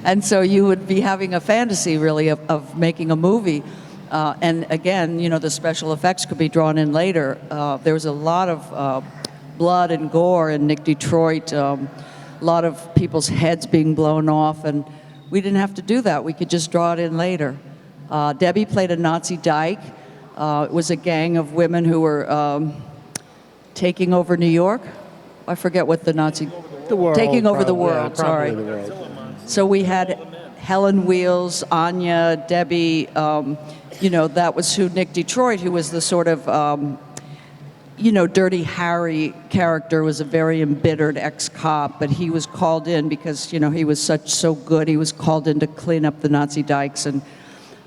And so you would be having a fantasy really of making a movie. And again, the special effects could be drawn in later. There was a lot of blood and gore in Nick Detroit, a lot of people's heads being blown off, and we didn't have to do that. We could just draw it in later. Debbie played a Nazi dyke. It was a gang of women who were taking over New York. I forget what the Nazi... The world. Taking over the Yeah, world, sorry. the world. So we had Helen Wheels, Anya, Debbie, that was who Nick Detroit, who was the sort of, Dirty Harry character, was a very embittered ex-cop, but he was called in because, he was so good. He was called in to clean up the Nazi dikes and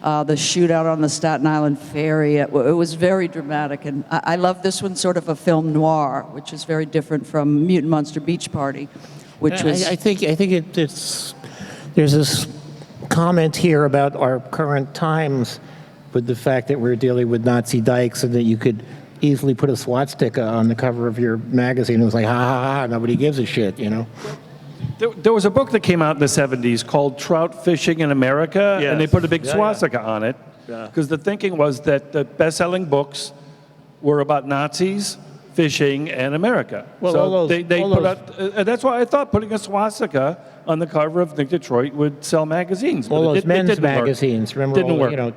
the shootout on the Staten Island ferry. It was very dramatic, and I love this one, sort of a film noir, which is very different from Mutant Monster Beach Party, which was... I think it's there's this comment here about our current times with the fact that we're dealing with Nazi dykes and that you could easily put a swastika on the cover of your magazine. It was like, ha, ha, ha, nobody gives a shit, There was a book that came out in the 70s called Trout Fishing in America, and they put a big swastika on it, because the thinking was that the best-selling books were about Nazis, fishing, and America. Well, so all those- they all put those- out, that's why I thought putting a swastika on the cover of Nick Detroit would sell magazines. All but those it men's didn't work. magazines, remember, Didn't work.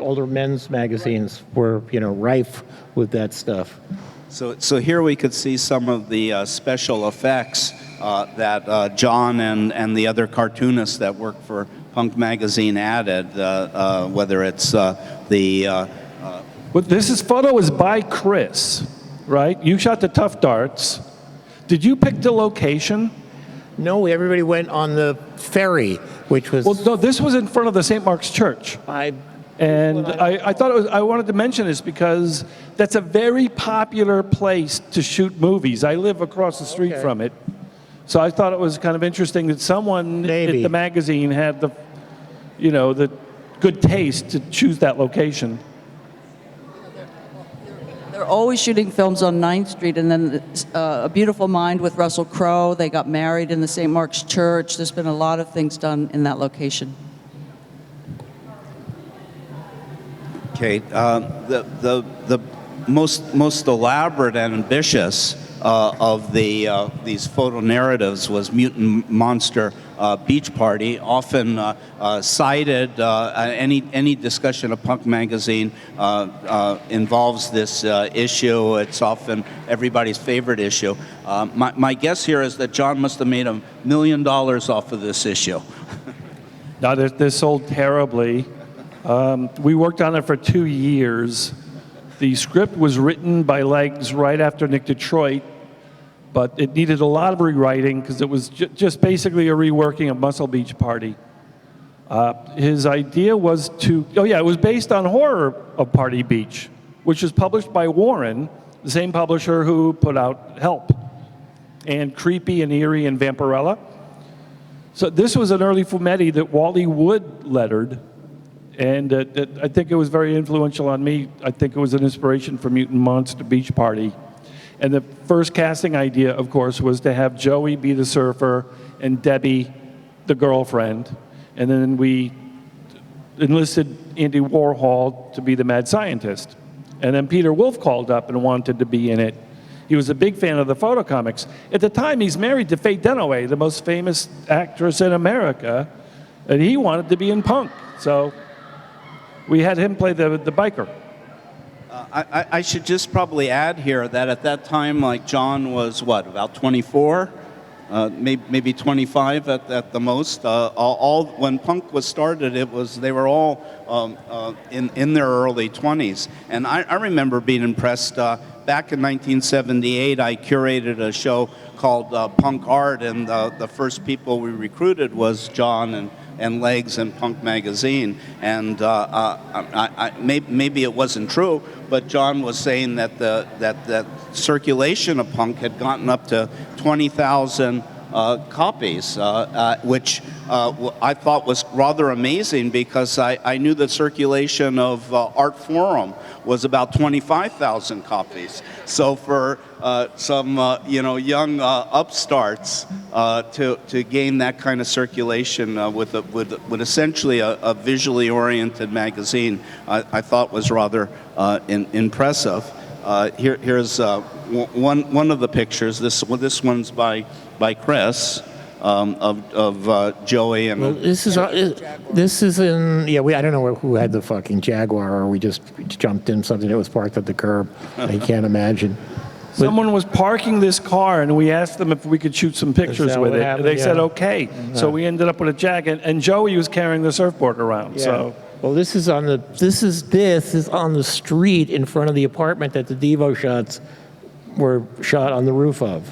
older men's magazines were, rife with that stuff. So here we could see some of the special effects that John and the other cartoonists that work for Punk Magazine added, whether it's But this photo is by Chris, right? You shot the Tough Darts. Did you pick the location? No, everybody went on the ferry, which was... Well, no, this was in front of the St. Mark's Church. And I thought I wanted to mention this because that's a very popular place to shoot movies. I live across the street from it. So I thought it was kind of interesting that someone at the magazine had the good taste to choose that location. They're always shooting films on 9th Street, and then A Beautiful Mind with Russell Crowe. They got married in the St. Mark's Church. There's been a lot of things done in that location. Okay, the most elaborate and ambitious of these photo narratives was Mutant Monster Beach Party. Often cited, any discussion of Punk magazine involves this issue. It's often everybody's favorite issue. My guess here is that John must have made $1 million off of this issue. No, they're sold terribly. We worked on it for 2 years. The script was written by Legs right after Nick Detroit, but it needed a lot of rewriting because it was just basically a reworking of Muscle Beach Party. His idea was it was based on Horror of Party Beach, which was published by Warren, the same publisher who put out Help, and Creepy and Eerie and Vampirella. So this was an early fumetti that Wally Wood lettered. And I think it was very influential on me. I think it was an inspiration for Mutant Monster Beach Party. And the first casting idea, of course, was to have Joey be the surfer and Debbie the girlfriend. And then we enlisted Andy Warhol to be the mad scientist. And then Peter Wolf called up and wanted to be in it. He was a big fan of the photo comics. At the time, he's married to Faye Dunaway, the most famous actress in America, and he wanted to be in Punk. So we had him play the biker. I should just probably add here that at that time, like, John was, about 24? Maybe 25 at the most. When Punk was started, they were all in their early 20s. And I remember being impressed. Back in 1978, I curated a show called Punk Art, and the first people we recruited was John and Legs and Punk magazine. And maybe it wasn't true, but John was saying that that circulation of Punk had gotten up to 20,000 copies, which I thought was rather amazing, because I knew the circulation of Art Forum was about 25,000 copies. So for some young upstarts to gain that kind of circulation with essentially a visually oriented magazine, I thought was rather impressive. Here's one of the pictures. This one's by Chris of Joey and. Well, this is in I don't know who had the fucking Jaguar, or we just jumped in something that was parked at the curb. I can't imagine. Someone was parking this car, and we asked them if we could shoot some pictures with it. And they said okay. So we ended up with a Jag, and Joey was carrying the surfboard around. Yeah. So. Well, this is on the street in front of the apartment that the Devo shots were shot on the roof of,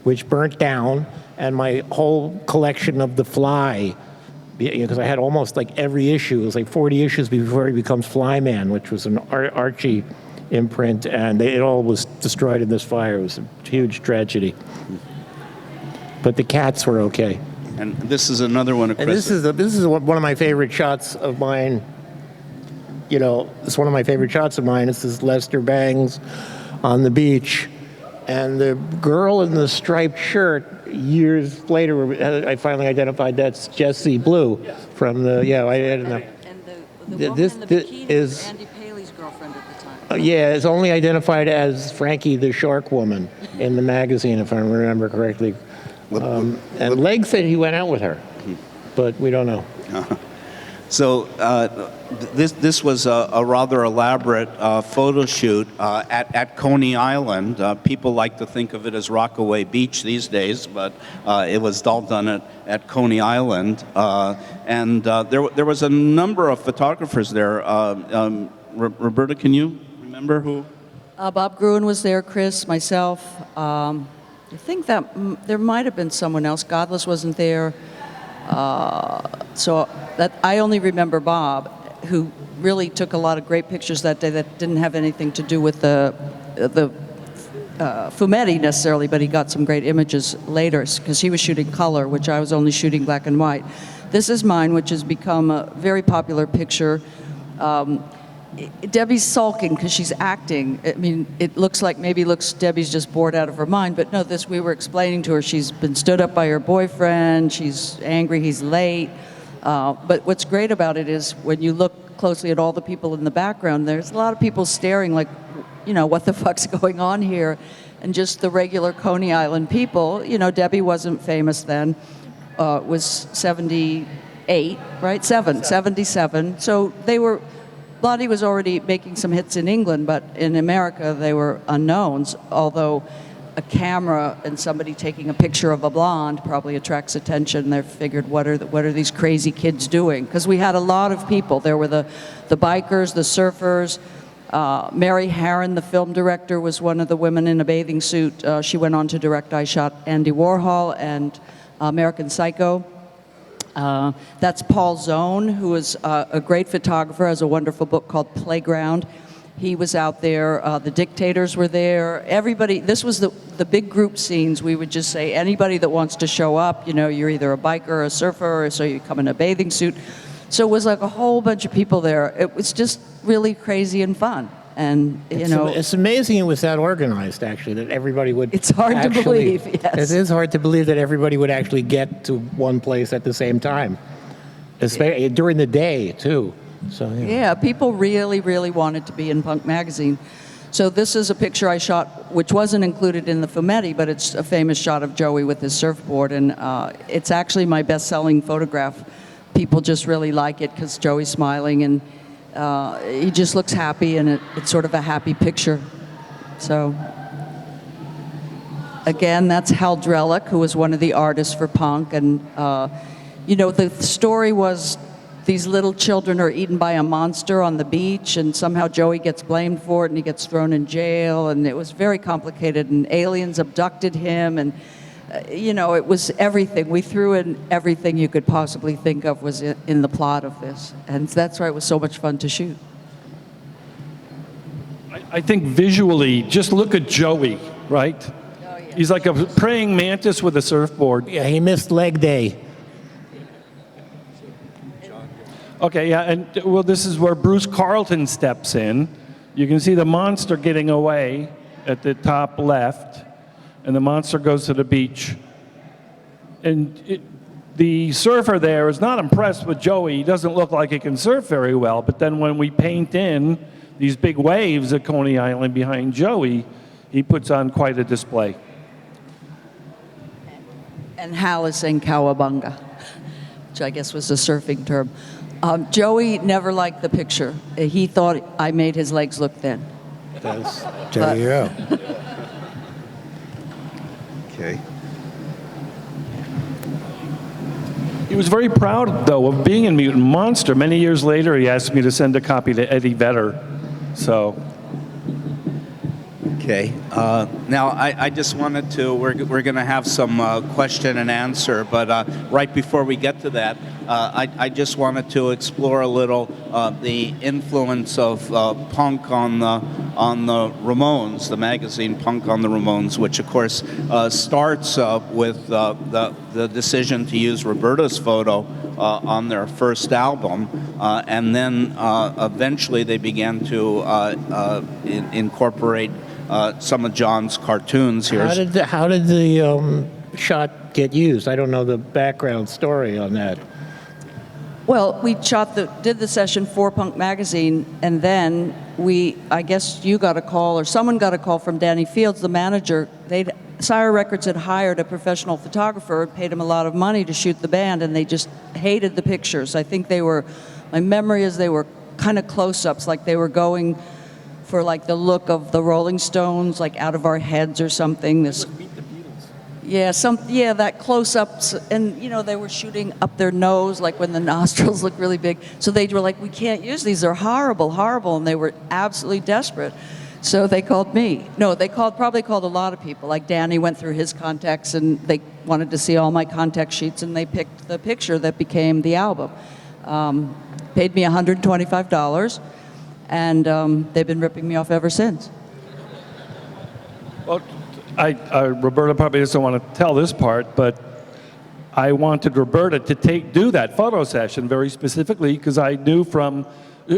which burnt down, and my whole collection of The Fly, because I had almost like every issue. It was like 40 issues before he becomes Flyman, which was an Archie imprint, and it all was destroyed in this fire. It was a huge tragedy. But the cats were okay. And this is another one of Chris. And this is one of my favorite shots of mine. It's one of my favorite shots of mine. This is Lester Bangs on the beach. And the girl in the striped shirt, years later, I finally identified that's Jessie Blue from the, I didn't know. And the woman in the bikini was Andy Paley's girlfriend at the time. It's only identified as Frankie the Shark Woman in the magazine, if I remember correctly. And Leg said he went out with her, but we don't know. So this was a rather elaborate photo shoot at Coney Island. People like to think of it as Rockaway Beach these days, but it was all done at Coney Island. And there was a number of photographers there. Roberta, can you remember who? Bob Gruen was there, Chris, myself. I think that there might have been someone else. Godless wasn't there. So that I only remember Bob, who really took a lot of great pictures that day that didn't have anything to do with the fumetti necessarily, but he got some great images later because he was shooting color, which I was only shooting black and white. This is mine, which has become a very popular picture. Debbie's sulking because she's acting. I mean, it looks like Debbie's just bored out of her mind, but no, we were explaining to her she's been stood up by her boyfriend, she's angry, he's late. But what's great about it is when you look closely at all the people in the background, there's a lot of people staring like, what the fuck's going on here? And just the regular Coney Island people, Debbie wasn't famous then, was 78, right? 77. So Blondie was already making some hits in England, but in America they were unknowns, although a camera and somebody taking a picture of a blonde probably attracts attention. They figured, what are these crazy kids doing? Because we had a lot of people. There were the bikers, the surfers. Mary Harron, the film director, was one of the women in a bathing suit. She went on to direct I Shot Andy Warhol and American Psycho. That's Paul Zone, who is a great photographer, has a wonderful book called Playground. He was out there. The dictators were there. Everybody, this was the big group scenes. We would just say, anybody that wants to show up, you're either a biker or a surfer, or so you come in a bathing suit. So it was like a whole bunch of people there. It was just really crazy and fun. And, It's amazing it was that organized, actually, that everybody would... It's hard to believe, yes. It is hard to believe that everybody would actually get to one place at the same time, especially during the day, too. So, yeah, people really, really wanted to be in Punk Magazine. So this is a picture I shot, which wasn't included in the Fumetti, but it's a famous shot of Joey with his surfboard, and it's actually my best-selling photograph. People just really like it because Joey's smiling, and he just looks happy, and it's sort of a happy picture. So, again, that's Hal Drellick, who was one of the artists for punk, and the story was these little children are eaten by a monster on the beach, and somehow Joey gets blamed for it, and he gets thrown in jail, and it was very complicated, and aliens abducted him, and it was everything. We threw in everything you could possibly think of was in the plot of this, and that's why it was so much fun to shoot. I think visually, just look at Joey, right? Oh, yeah. He's like a praying mantis with a surfboard. Yeah, he missed leg day. Okay, yeah, and well, this is where Bruce Carlton steps in. You can see the monster getting away at the top left, and the monster goes to the beach. And the surfer there is not impressed with Joey. He doesn't look like he can surf very well, but then when we paint in these big waves at Coney Island behind Joey, he puts on quite a display. And Hal is saying cowabunga, which I guess was a surfing term. Joey never liked the picture. He thought I made his legs look thin. There you go. Okay. He was very proud, though, of being in Mutant Monster. Many years later, he asked me to send a copy to Eddie Vedder. So, Okay. Now, I just wanted to, we're going to have some question and answer, but right before we get to that, I just wanted to explore a little the influence of punk on the Ramones, the magazine Punk on the Ramones, which of course starts with the decision to use Roberta's photo on their first album, and then eventually they began to incorporate some of John's cartoons here. How did the shot get used? I don't know the background story on that. Well, we did the session for Punk Magazine, and then I guess you got a call, or someone got a call from Danny Fields, the manager. Sire Records had hired a professional photographer, paid him a lot of money to shoot the band, and they just hated the pictures. I think my memory is they were kind of close-ups, like they were going for like the look of the Rolling Stones, like out of our heads or something. Yeah, that close-ups, and they were shooting up their nose, like when the nostrils look really big. So they were like, we can't use these, they're horrible, horrible, and they were absolutely desperate. So they called me. No, they probably called a lot of people. Like Danny went through his contacts, and they wanted to see all my contact sheets, and they picked the picture that became the album. Paid me $125, and they've been ripping me off ever since. well, Roberta probably doesn't want to tell this part, but I wanted Roberta to do that photo session very specifically because I knew from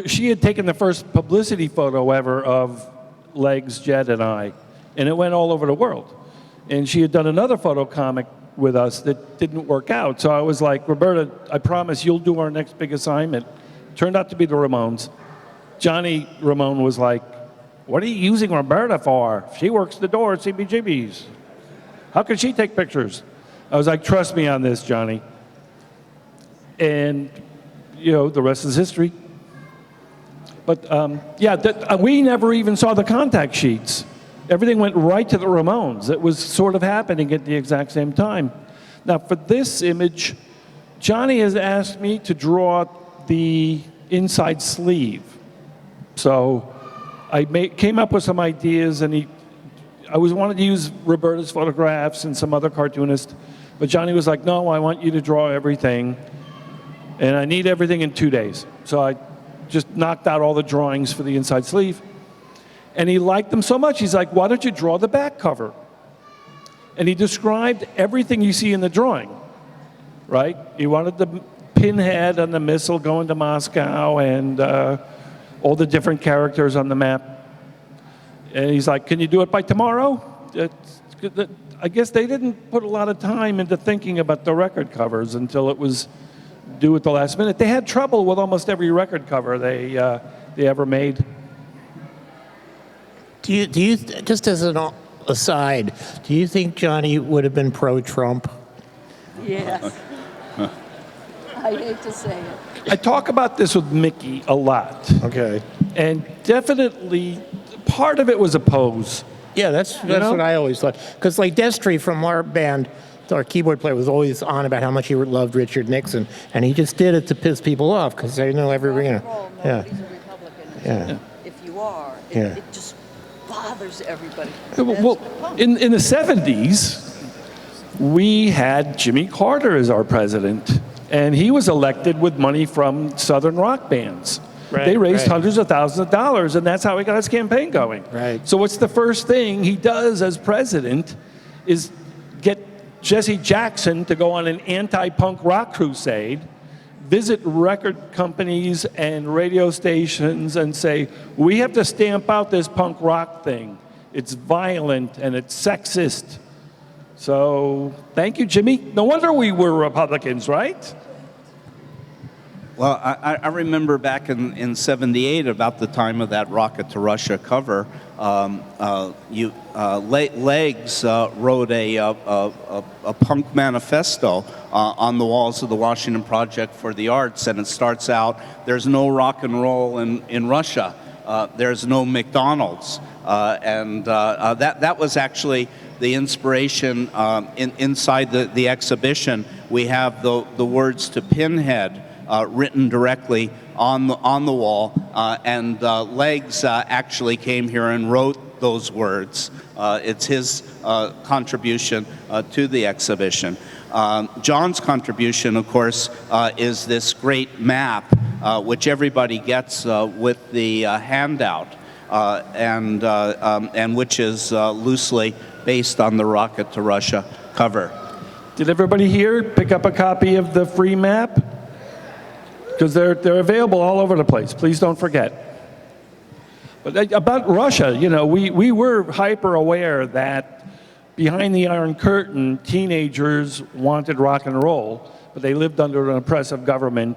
she had taken the first publicity photo ever of Legs, Ged, and I, and it went all over the world. And she had done another photo comic with us that didn't work out. So I was like, Roberta, I promise you'll do our next big assignment. Turned out to be the Ramones. Johnny Ramone was like, what are you using Roberta for? She works the door at CBGB's. How can she take pictures? I was like, trust me on this, Johnny. And, you know, the rest is history. But, we never even saw the contact sheets. Everything went right to the Ramones. It was sort of happening at the exact same time. Now, for this image, Johnny has asked me to draw the inside sleeve. So I came up with some ideas, and I wanted to use Roberta's photographs and some other cartoonist, but Johnny was like, no, I want you to draw everything, and I need everything in 2 days. So I just knocked out all the drawings for the inside sleeve. And he liked them so much, he's like, why don't you draw the back cover? And he described everything you see in the drawing, right? He wanted the pinhead and the missile going to Moscow and all the different characters on the map. And he's like, can you do it by tomorrow? I guess they didn't put a lot of time into thinking about the record covers until it was due at the last minute. They had trouble with almost every record cover they ever made. Do you, just as an aside, do you think Johnny would have been pro-Trump? Yes. I hate to say it. I talk about this with Mickey a lot. Okay. And definitely, part of it was a pose. Yeah, that's know? what I always thought. Because like Destry from our band, our keyboard player, was always on about how much he loved Richard Nixon, and he just did it to piss people off because they know every, you know. Nobody's a Republican. Yeah. If you are, Yeah. it just bothers everybody. Well, in the 70s, we had Jimmy Carter as our president, and he was elected with money from Southern rock bands. Right, they raised right. hundreds of thousands of dollars, and that's how he got his campaign going. Right. So what's the first thing he does as president is get Jesse Jackson to go on an anti-punk rock crusade, visit record companies and radio stations and say, we have to stamp out this punk rock thing. It's violent and it's sexist. So thank you, Jimmy. No wonder we were Republicans, right? Well, I remember back in '78, about the time of that Rocket to Russia cover, Legs wrote a punk manifesto on the walls of the Washington Project for the Arts, and it starts out, there's no rock and roll in Russia. There's no McDonald's. And that was actually the inspiration inside the exhibition. We have the words to Pinhead written directly on the wall, and Legs actually came here and wrote those words. It's his contribution to the exhibition. John's contribution, of course, is this great map, which everybody gets with the handout, and which is loosely based on the Rocket to Russia cover. Did everybody here pick up a copy of the free map? Because they're available all over the place. Please don't forget. But about Russia, you know, we were hyper aware that behind the Iron Curtain, teenagers wanted rock and roll, but they lived under an oppressive government.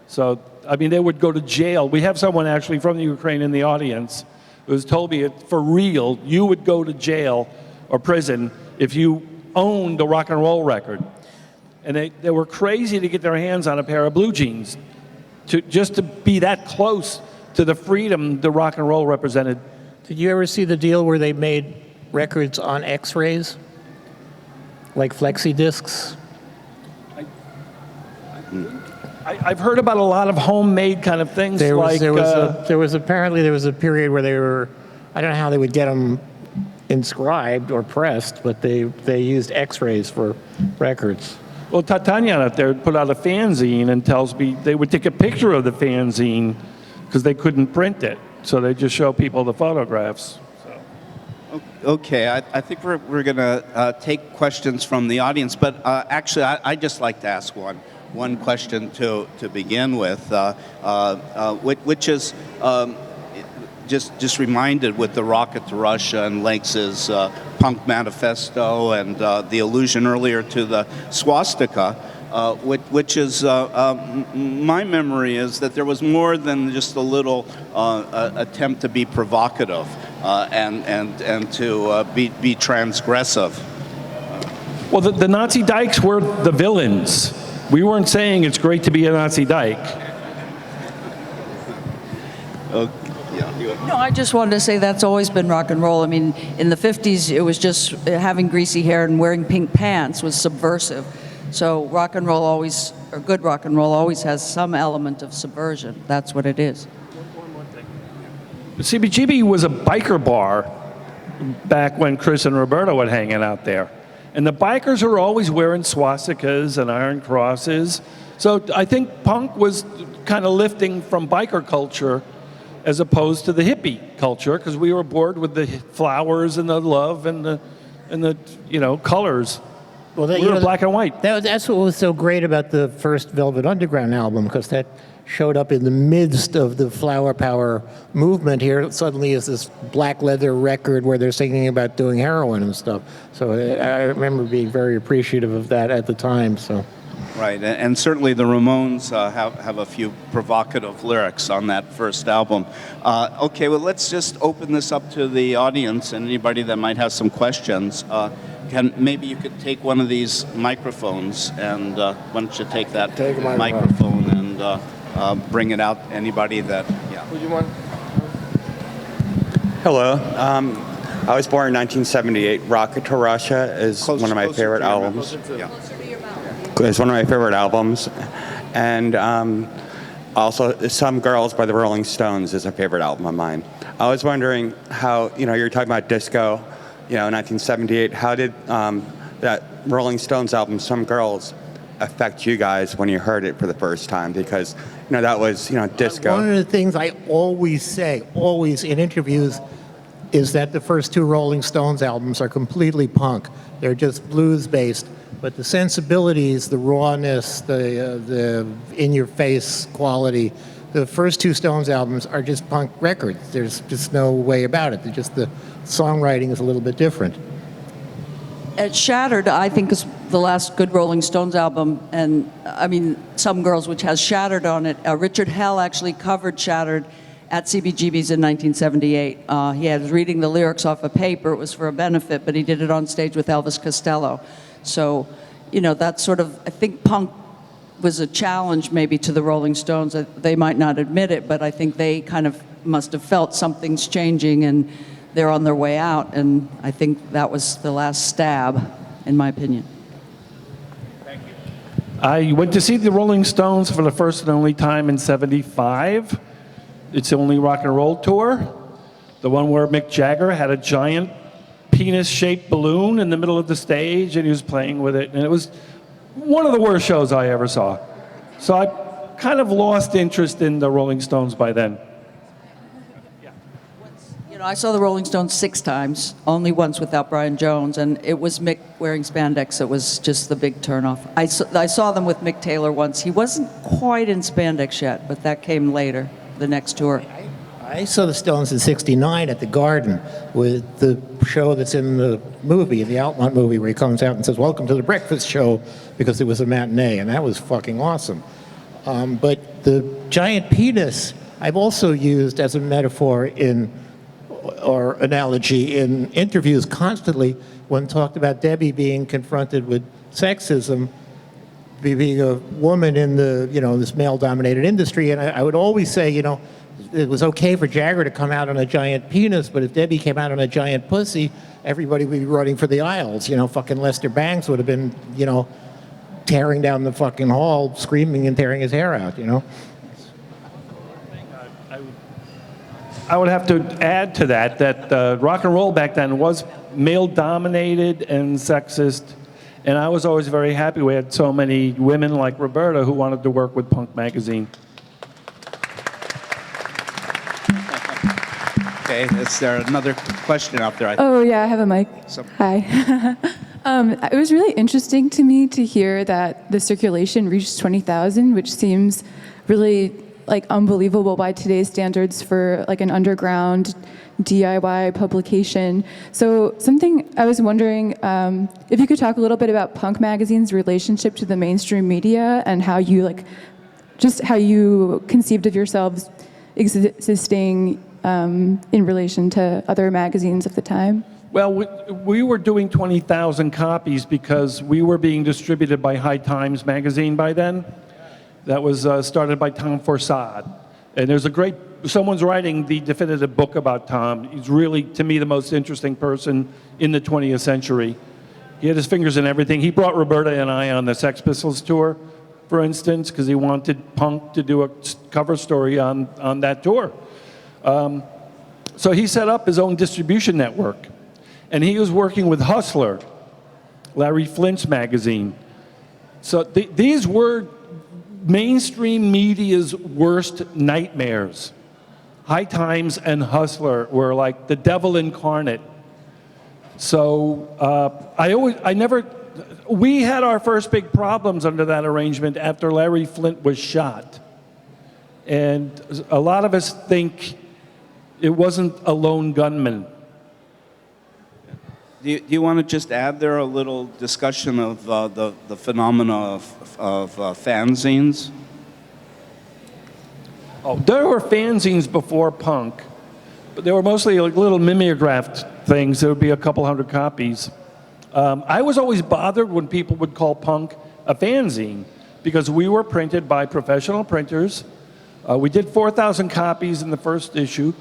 So, I mean, they would go to jail. We have someone actually from the Ukraine in the audience who has told me, for real, you would go to jail or prison if you owned a rock and roll record. And they were crazy to get their hands on a pair of blue jeans, just to be that close to the freedom the rock and roll represented. Did you ever see the deal where they made records on X-rays, like flexi discs? I've heard about a lot of homemade kind of things. There was apparently a period where they were, I don't know how they would get them inscribed or pressed, but they used X-rays for records. Well, Tatanya out there put out a fanzine and tells me they would take a picture of the fanzine because they couldn't print it. So they just show people the photographs. So. Okay, I think we're going to take questions from the audience, but actually I'd just like to ask one. one question to begin with, which is just reminded with the Rocket to Russia and Lakes' punk manifesto and the allusion earlier to the swastika, which is my memory is that there was more than just a little attempt to be provocative and to be transgressive. Well, the Nazi dykes were the villains. We weren't saying it's great to be a Nazi dyke. No, I just wanted to say that's always been rock and roll. I mean, in the 50s, it was just having greasy hair and wearing pink pants was subversive. So rock and roll always, or good rock and roll always has some element of subversion. That's what it is. The CBGB was a biker bar back when Chris and Roberta were hanging out there. And the bikers were always wearing swastikas and iron crosses. So I think punk was kind of lifting from biker culture as opposed to the hippie culture, because we were bored with the flowers and the love and the colors. Well, we were black and white. That's what was so great about the first Velvet Underground album, because that showed up in the midst of the flower power movement here. Suddenly is this black leather record where they're singing about doing heroin and stuff. So I remember being very appreciative of that at the time. So. Right, and certainly the Ramones have a few provocative lyrics on that first album. Okay, well, let's just open this up to the audience and anybody that might have some questions. Maybe you could take one of these microphones, and why don't you take that microphone and bring it out. Anybody that, yeah. Would you want? Hello. I was born in 1978. Rocket to Russia is one of my favorite albums. It's one of my favorite albums. And also, Some Girls by the Rolling Stones is a favorite album of mine. I was wondering how, you're talking about disco, 1978. How did that Rolling Stones album, Some Girls, affect you guys when you heard it for the first time? Because, that was, disco. One of the things I always say, always in interviews, is that the first two Rolling Stones albums are completely punk. They're just blues-based. But the sensibilities, the rawness, the in-your-face quality, the first two Stones albums are just punk records. There's just no way about it. The songwriting is a little bit different. Shattered, I think, is the last good Rolling Stones album, and I mean, Some Girls, which has Shattered on it. Richard Hell actually covered Shattered at CBGB's in 1978. He was reading the lyrics off a paper. It was for a benefit, but he did it on stage with Elvis Costello. So, that's sort of, I think punk was a challenge maybe to the Rolling Stones. They might not admit it, but I think they kind of must have felt something's changing and they're on their way out. And I think that was the last stab, in my opinion. Thank you. I went to see the Rolling Stones for the first and only time in '75. It's the only rock and roll tour. The one where Mick Jagger had a giant penis-shaped balloon in the middle of the stage, and he was playing with it, and it was one of the worst shows I ever saw. So I kind of lost interest in the Rolling Stones by then. I saw the Rolling Stones 6 times, only once without Brian Jones, and it was Mick wearing spandex that was just the big turnoff. I saw them with Mick Taylor once. He wasn't quite in spandex yet, but that came later, the next tour. I saw the Stones in '69 at the Garden with the show that's in the movie, the Altamont movie, where he comes out and says, "Welcome to the breakfast show," because it was a matinee, and that was fucking awesome. But the giant penis, I've also used as a metaphor or analogy in interviews constantly when talked about Debbie being confronted with sexism, being a woman in the, this male-dominated industry. And I would always say, it was okay for Jagger to come out on a giant penis, but if Debbie came out on a giant pussy, everybody would be running for the aisles. Fucking Lester Bangs would have been, tearing down the fucking hall, screaming and tearing his hair out, I would have to add to that rock and roll back then was male-dominated and sexist, and I was always very happy we had so many women like Roberta who wanted to work with Punk Magazine. Okay, is there another question out there? Oh, yeah, I have a mic. Hi. It was really interesting to me to hear that the circulation reached 20,000, which seems really like unbelievable by today's standards for like an underground DIY publication. So something I was wondering if you could talk a little bit about Punk Magazine's relationship to the mainstream media and how you just how you conceived of yourselves existing in relation to other magazines of the time. Well, we were doing 20,000 copies because we were being distributed by High Times magazine by then. That was started by Tom Forsad. And there's someone's writing the definitive book about Tom. He's really, to me, the most interesting person in the 20th century. He had his fingers in everything. He brought Roberta and I on the Sex Pistols tour, for instance, because he wanted Punk to do a cover story on that tour. So he set up his own distribution network. And he was working with Hustler, Larry Flint's magazine. So these were mainstream media's worst nightmares. High Times and Hustler were like the devil incarnate. So we had our first big problems under that arrangement after Larry Flint was shot. And a lot of us think it wasn't a lone gunman. Do you want to just add there a little discussion of the phenomena of fanzines? Oh, there were fanzines before Punk, but they were mostly like little mimeographed things. There would be a couple hundred copies. I was always bothered when people would call Punk a fanzine because we were printed by professional printers. We did 4,000 copies in the first issue.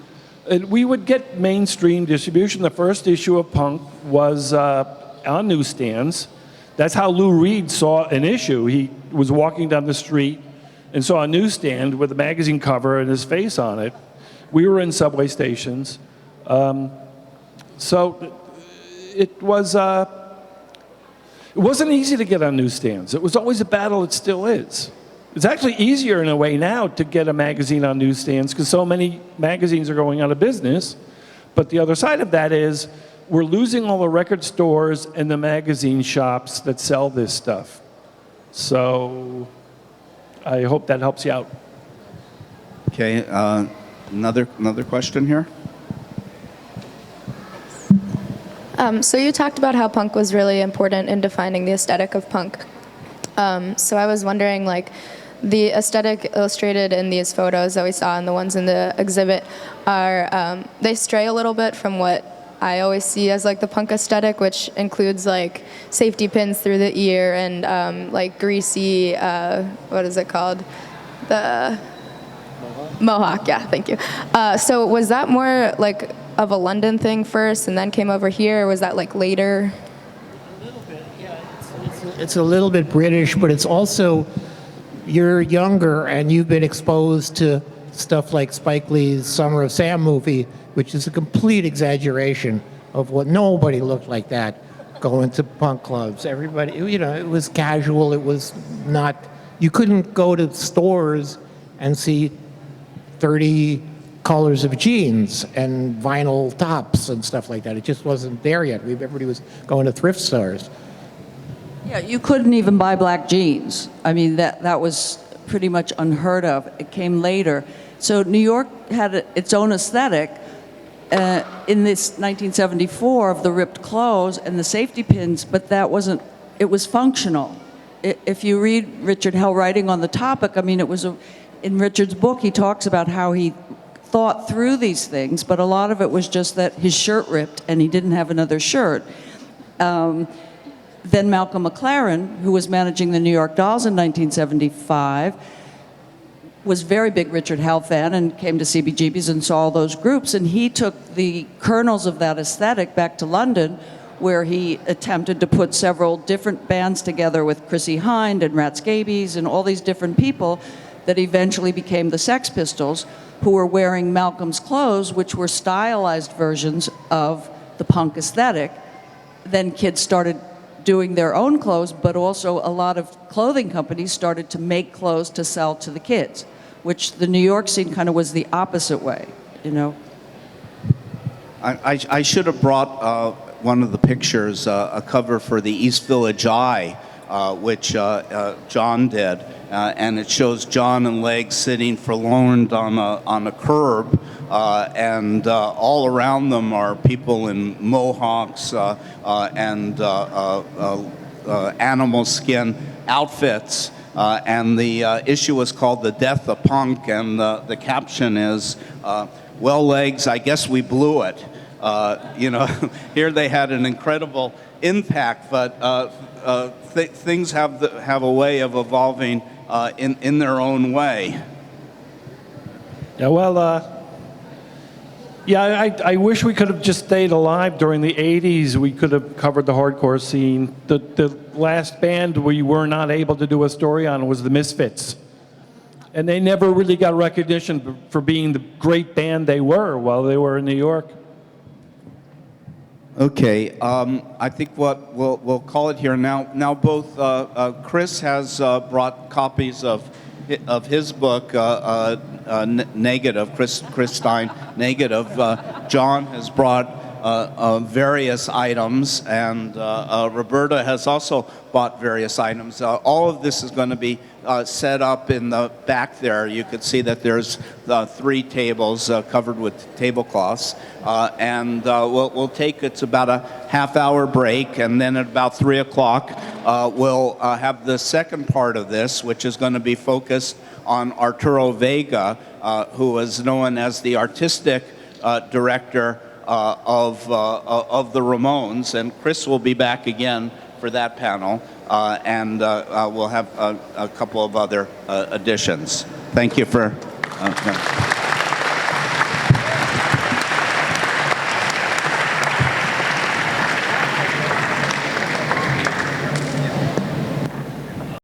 And we would get mainstream distribution. The first issue of Punk was on newsstands. That's how Lou Reed saw an issue. He was walking down the street and saw a newsstand with a magazine cover and his face on it. We were in subway stations. So it wasn't easy to get on newsstands. It was always a battle. It still is. It's actually easier in a way now to get a magazine on newsstands because so many magazines are going out of business. But the other side of that is we're losing all the record stores and the magazine shops that sell this stuff. So I hope that helps you out. Okay, another question here. So you talked about how punk was really important in defining the aesthetic of punk. So I was wondering, like, the aesthetic illustrated in these photos that we saw and the ones in the exhibit are, they stray a little bit from what I always see as like the punk aesthetic, which includes like safety pins through the ear and like greasy, what is it called? The Mohawk, yeah, thank you. So was that more like of a London thing first and then came over here, or was that like later? A little bit, yeah. It's a little bit British, but it's also, you're younger and you've been exposed to stuff like Spike Lee's Summer of Sam movie, which is a complete exaggeration of what nobody looked like that going to punk clubs. Everybody, you know, it was casual. It was not, you couldn't go to stores and see 30 colors of jeans and vinyl tops and stuff like that. It just wasn't there yet. Everybody was going to thrift stores. Yeah, you couldn't even buy black jeans. I mean, that was pretty much unheard of. It came later. So New York had its own aesthetic in this 1974 of the ripped clothes and the safety pins, but that wasn't, it was functional. If you read Richard Hell writing on the topic, I mean, it was in Richard's book, he talks about how he thought through these things, but a lot of it was just that his shirt ripped and he didn't have another shirt. Then Malcolm McLaren, who was managing the New York Dolls in 1975, was a very big Richard Hell fan and came to CBGBs and saw all those groups. And he took the kernels of that aesthetic back to London, where he attempted to put several different bands together with Chrissie Hynde and Rat Scabies and all these different people that eventually became the Sex Pistols, who were wearing Malcolm's clothes, which were stylized versions of the punk aesthetic. Then kids started doing their own clothes, but also a lot of clothing companies started to make clothes to sell to the kids, which the New York scene kind of was the opposite way, you know? I should have brought one of the pictures, a cover for the East Village Eye, which John did, and it shows John and Legs sitting forlorn on a curb, and all around them are people in mohawks and animal skin outfits. And the issue is called "The Death of Punk," and the caption is, "Well, Legs, I guess we blew it." You know, here they had an incredible impact, but things have a way of evolving in their own way. Yeah, well, yeah, I wish we could have just stayed alive during the 80s. We could have covered the hardcore scene. The last band we were not able to do a story on was the Misfits. And they never really got recognition for being the great band they were while they were in New York. Okay, I think what we'll call it here now. Now both Chris has brought copies of his book, Negative, Chris Stein, Negative. John has brought various items, and Roberta has also bought various items. All of this is going to be set up in the back there. You can see that there's 3 tables covered with tablecloths, and we'll take, it's about a half-hour break, and then at about 3 o'clock we'll have the second part of this, which is going to be focused on Arturo Vega, who is known as the artistic director of the Ramones, and Chris will be back again for that panel, and we'll have a couple of other additions. Thank you for...